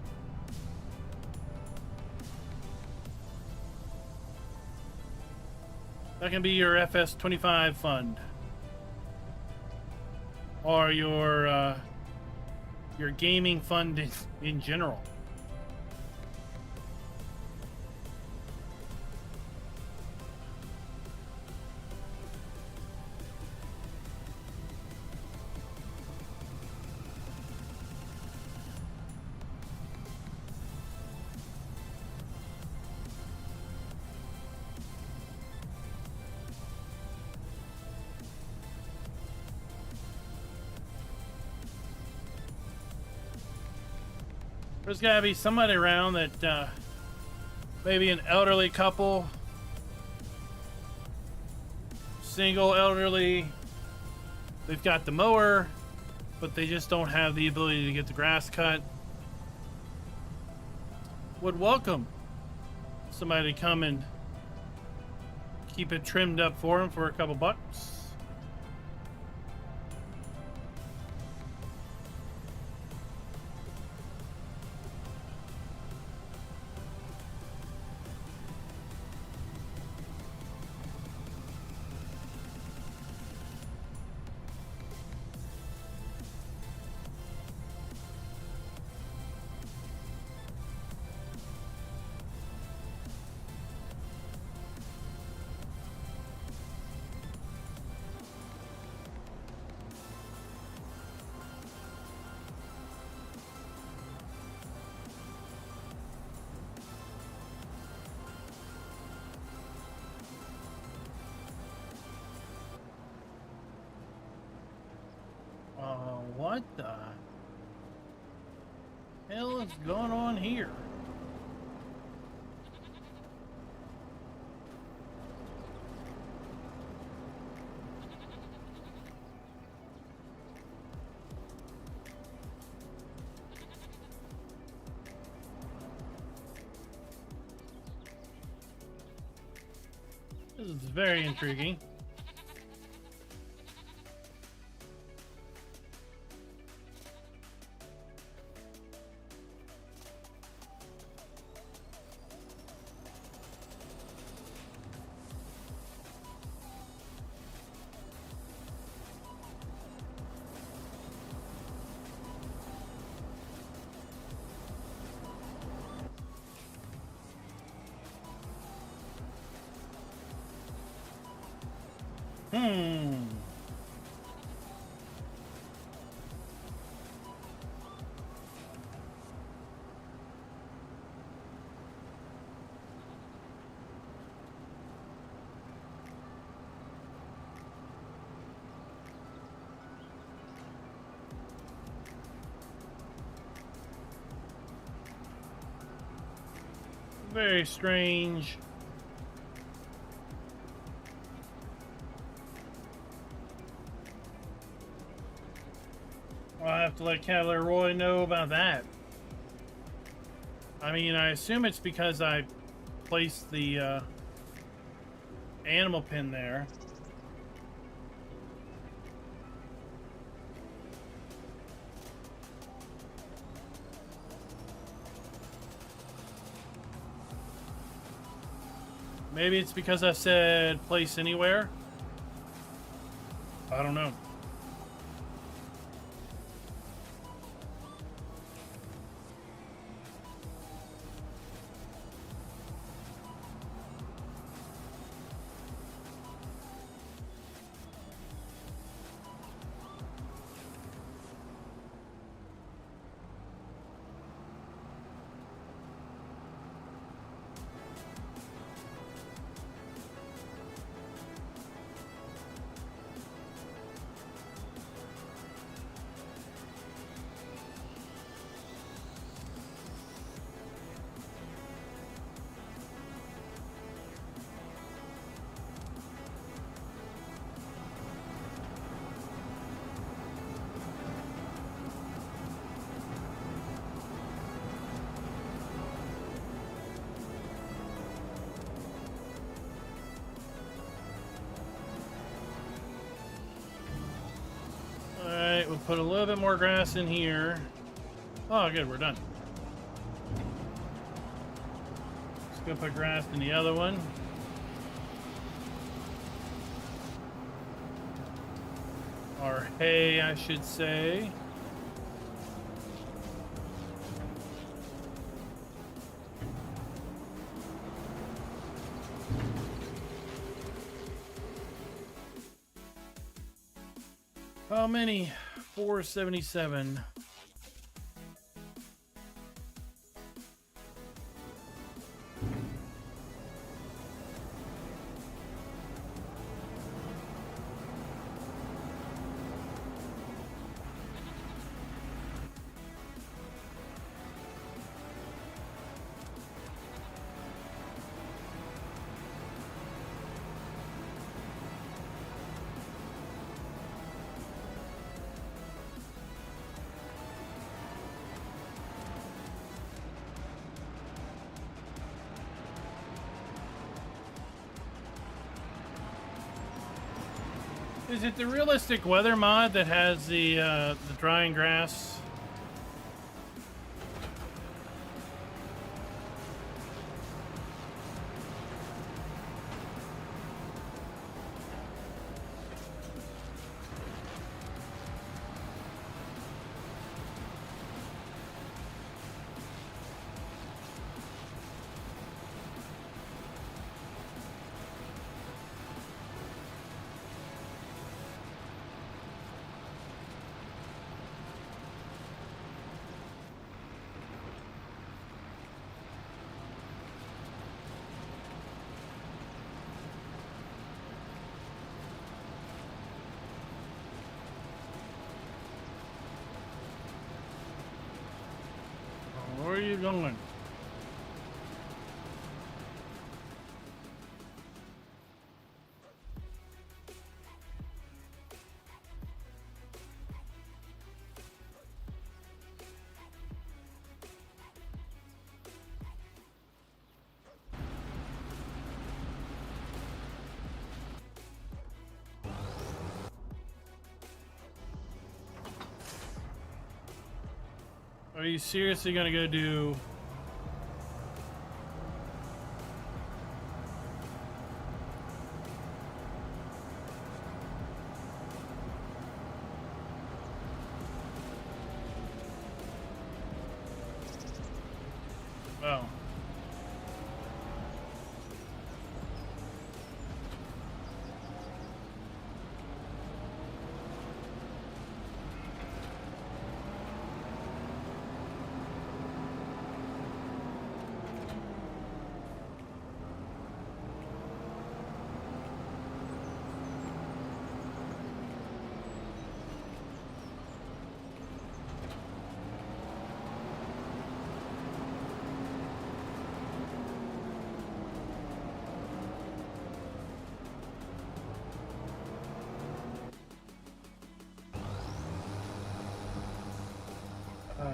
A: That can be your FS25 fund. Or your gaming fund in general. There's gotta be somebody around that, maybe an elderly couple, single elderly, they've got the mower, but they just don't have the ability to get the grass cut. Would welcome somebody to come and keep it trimmed up for them for a couple bucks. What the hell is going on here? It's very intriguing. Very strange. I'll have to let Cavalier Roy know about that. I mean, I assume it's because I placed the animal pin there. Maybe it's because I said place anywhere. I don't know. We'll put a little bit more grass in here. Oh, good, we're done. Let's go put grass in the other one. Or hay, I should say. How many? 477. Is it the realistic weather mod that has the drying grass? Where are you going? Are you seriously gonna go do? Oh.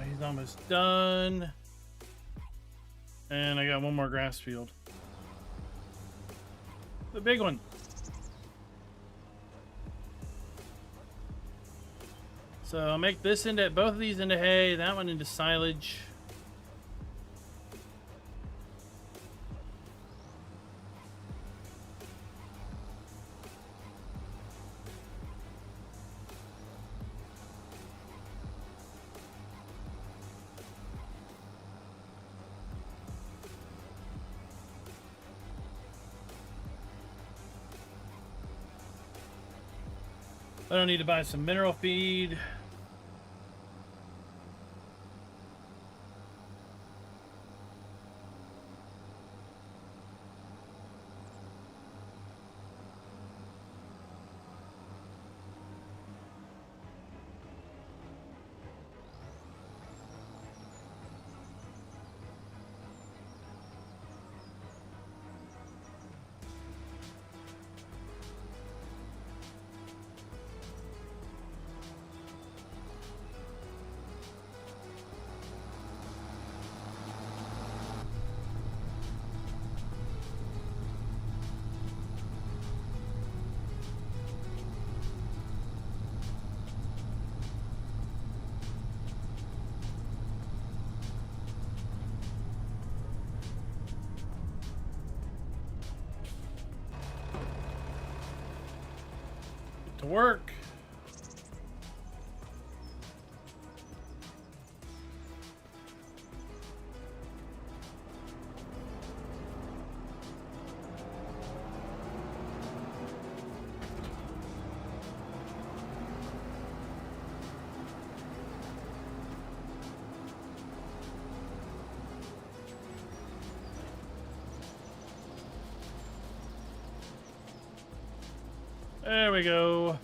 A: He's almost done. And I got one more grass field. The big one. So I'll make this into, both of these into hay, that one into silage. I don't need to buy some mineral feed. To work. There we go.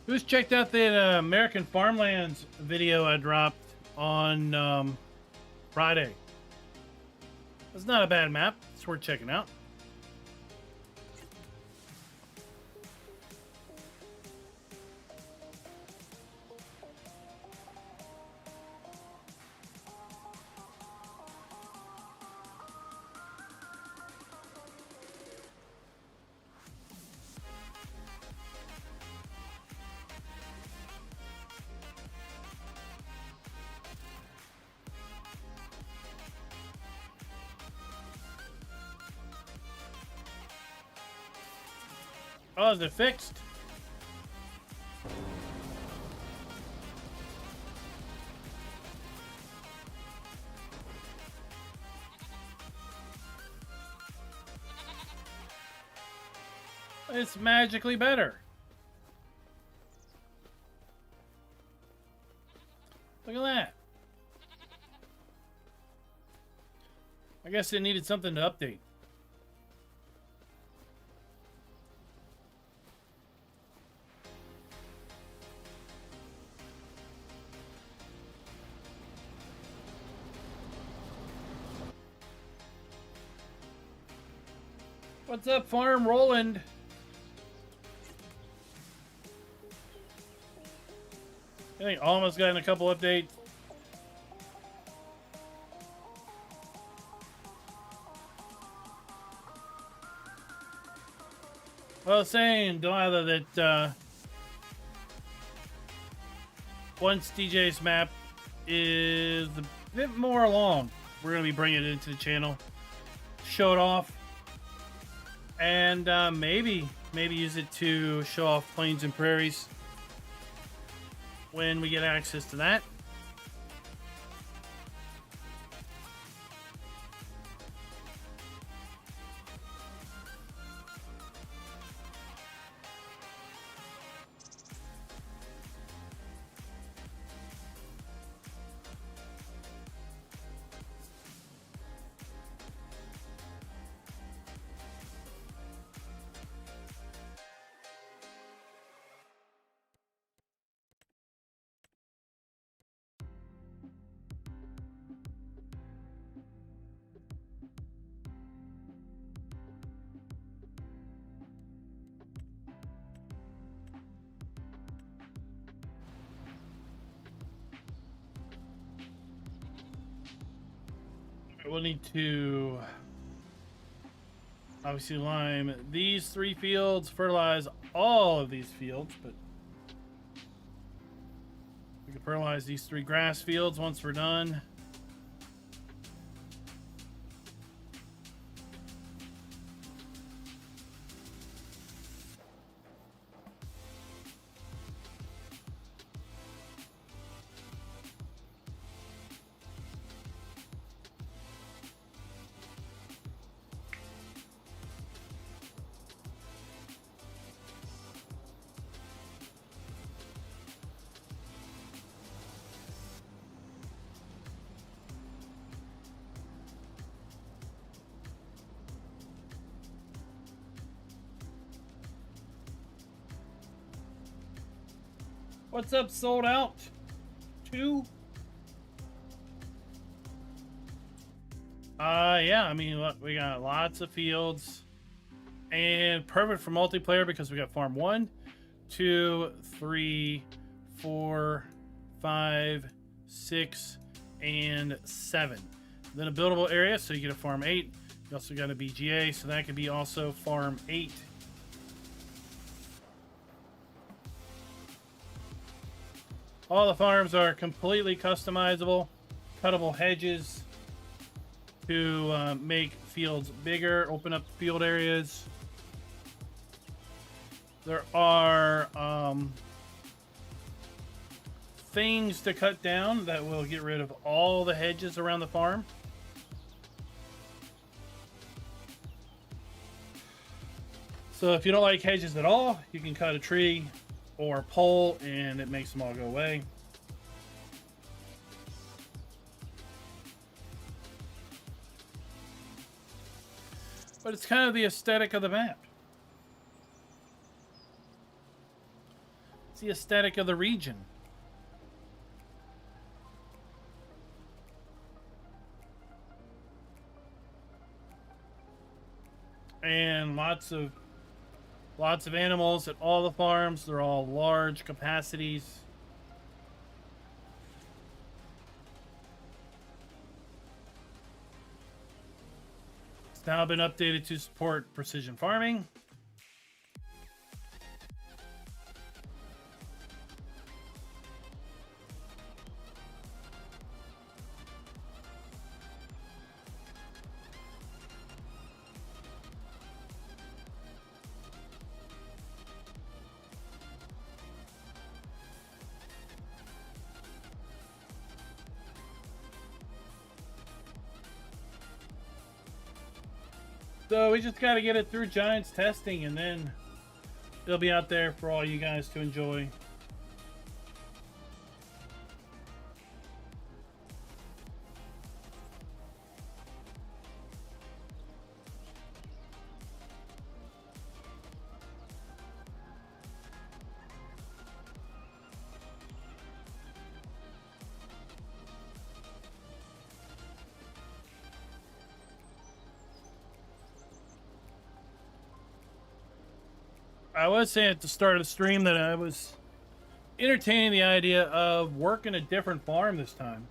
A: Who's checked out the American Farmlands video I dropped on Friday? It's not a bad map. It's worth checking out. Oh, is it fixed? It's magically better. Look at that. I guess it needed something to update. What's up, Farm Roland? I think almost gotten a couple updates. Well, saying Delilah that once DJ's map is a bit more along, we're gonna be bringing it into the channel, show it off, and maybe use it to show off plains and prairies when we get access to that. We'll need to obviously lime these 3 fields, fertilize all of these fields, but we can fertilize these 3 grass fields once we're done. What's up, sold out? 2? Yeah, I mean, look, we got lots of fields. And perfect for multiplayer because we got farm 1, 2, 3, 4, 5, 6, and 7. Then a buildable area, so you get a farm 8. You also got a BGA, so that could be also farm 8. All the farms are completely customizable, cuttable hedges to make fields bigger, open up field areas. There are things to cut down that will get rid of all the hedges around the farm. So if you don't like hedges at all, you can cut a tree or a pole and it makes them all go away. But it's kind of the aesthetic of the map. It's the aesthetic of the region. And lots of animals at all the farms. They're all large capacities. It's now been updated to support precision farming. So we just got to get it through Giants testing, and then it'll be out there for all you guys to enjoy. I was saying at the start of the stream that I was entertaining the idea of working a different farm this time.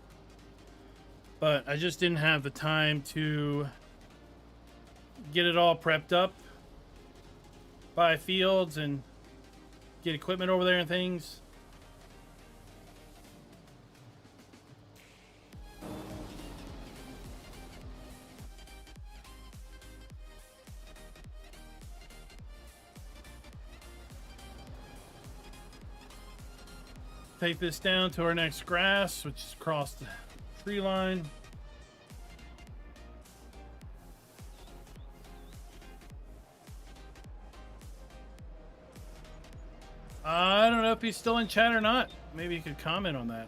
A: But I just didn't have the time to get it all prepped up, buy fields, and get equipment over there and things. Take this down to our next grass, which is across the tree line. I don't know if he's still in chat or not. Maybe you could comment on that.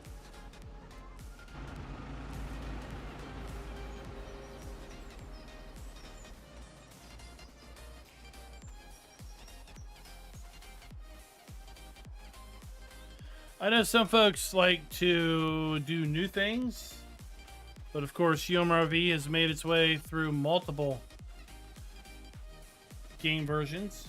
A: I know some folks like to do new things, but of course UMRV has made its way through multiple game versions.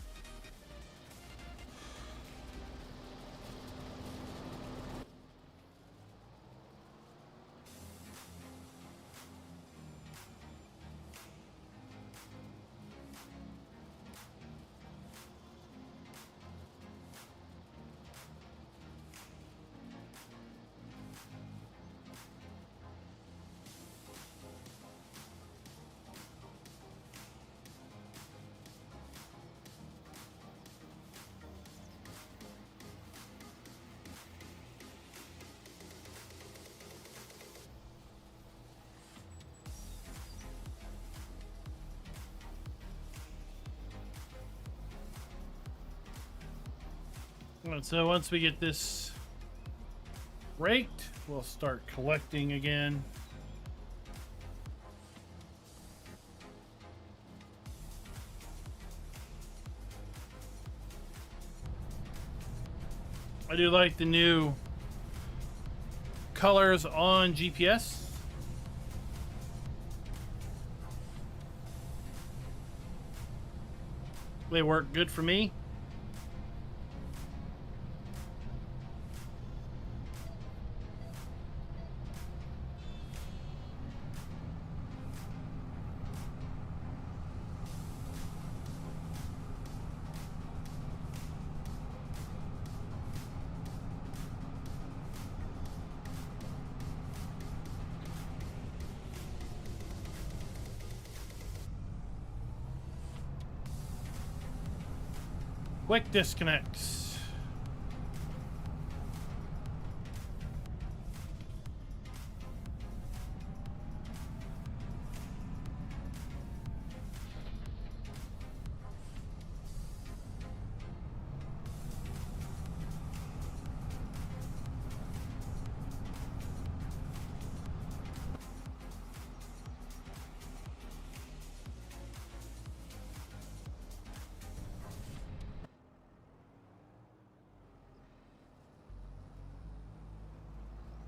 A: And so once we get this raked, we'll start collecting again. I do like the new colors on GPS. They work good for me. Quick disconnects.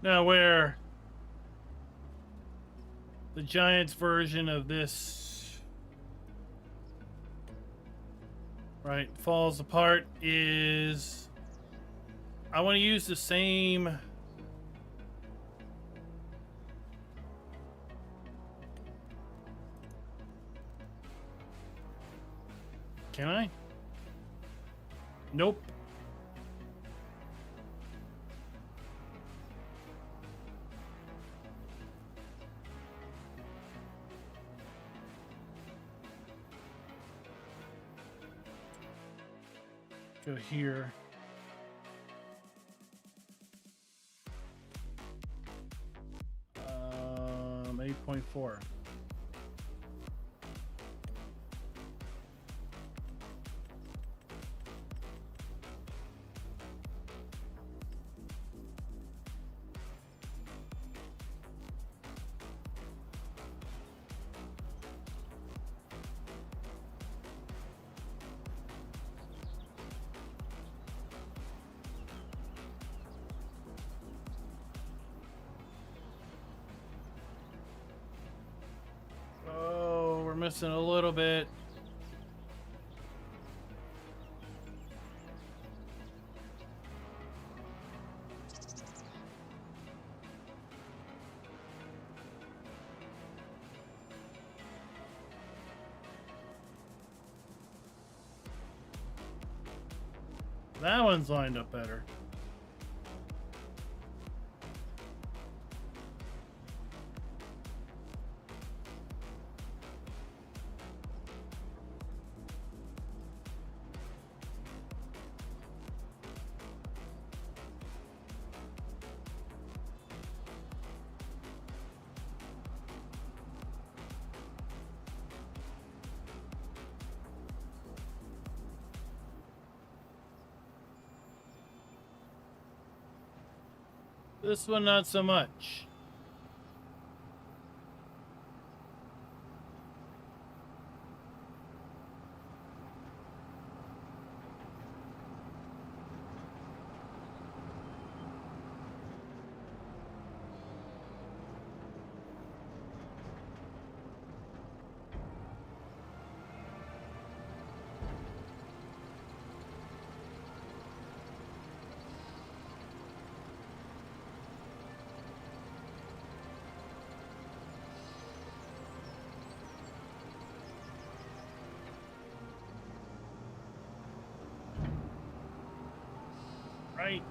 A: Now, where the Giants version of this, right, falls apart is I want to use the same Can I? Nope. Go here. 8.4. Missing a little bit. That one's lined up better. This one, not so much. Right.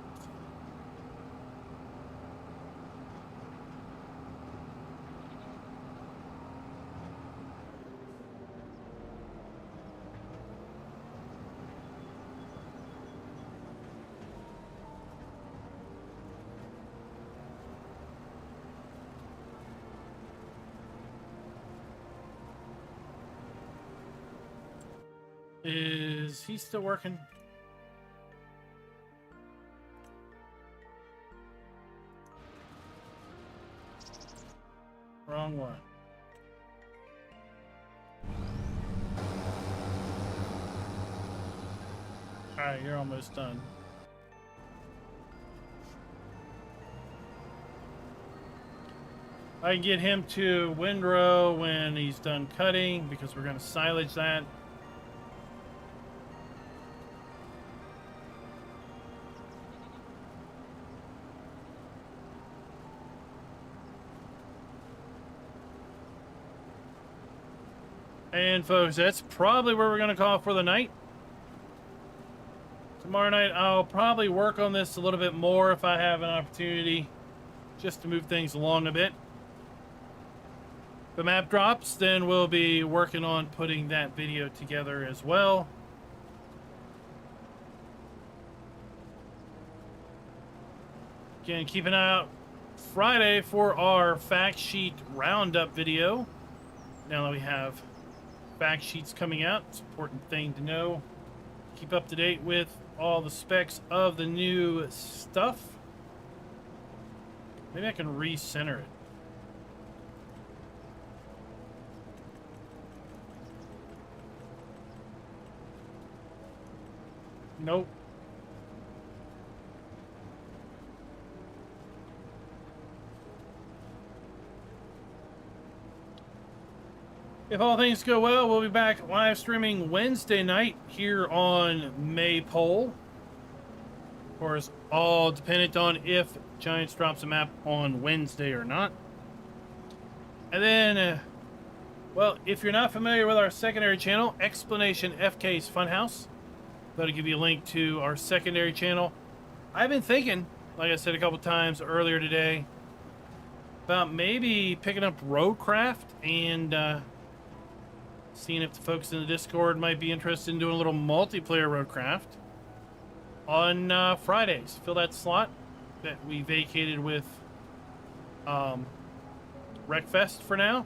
A: Is he still working? Wrong one. Alright, you're almost done. I can get him to windrow when he's done cutting because we're going to silage that. And folks, that's probably where we're going to call it for the night. Tomorrow night, I'll probably work on this a little bit more if I have an opportunity, just to move things along a bit. If the map drops, then we'll be working on putting that video together as well. Again, keep an eye out Friday for our fact sheet roundup video. Now that we have fact sheets coming out, it's an important thing to know. Keep up to date with all the specs of the new stuff. Maybe I can recenter it. Nope. If all things go well, we'll be back live streaming Wednesday night here on Maypole. Of course, all dependent on if Giants drops a map on Wednesday or not. And then, well, if you're not familiar with our secondary channel, Explanation FK's Funhouse, that'll give you a link to our secondary channel. I've been thinking, like I said a couple times earlier today, about maybe picking up Roadcraft and seeing if the folks in the Discord might be interested in doing a little multiplayer Roadcraft on Fridays. Fill that slot that we vacated with Wreckfest for now.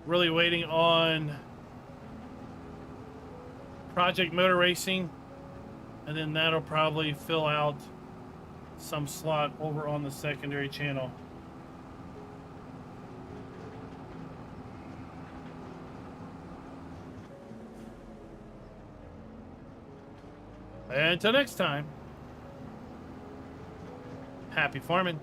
A: Really waiting on Project Motor Racing, and then that'll probably fill out some slot over on the secondary channel. Until next time, happy farming.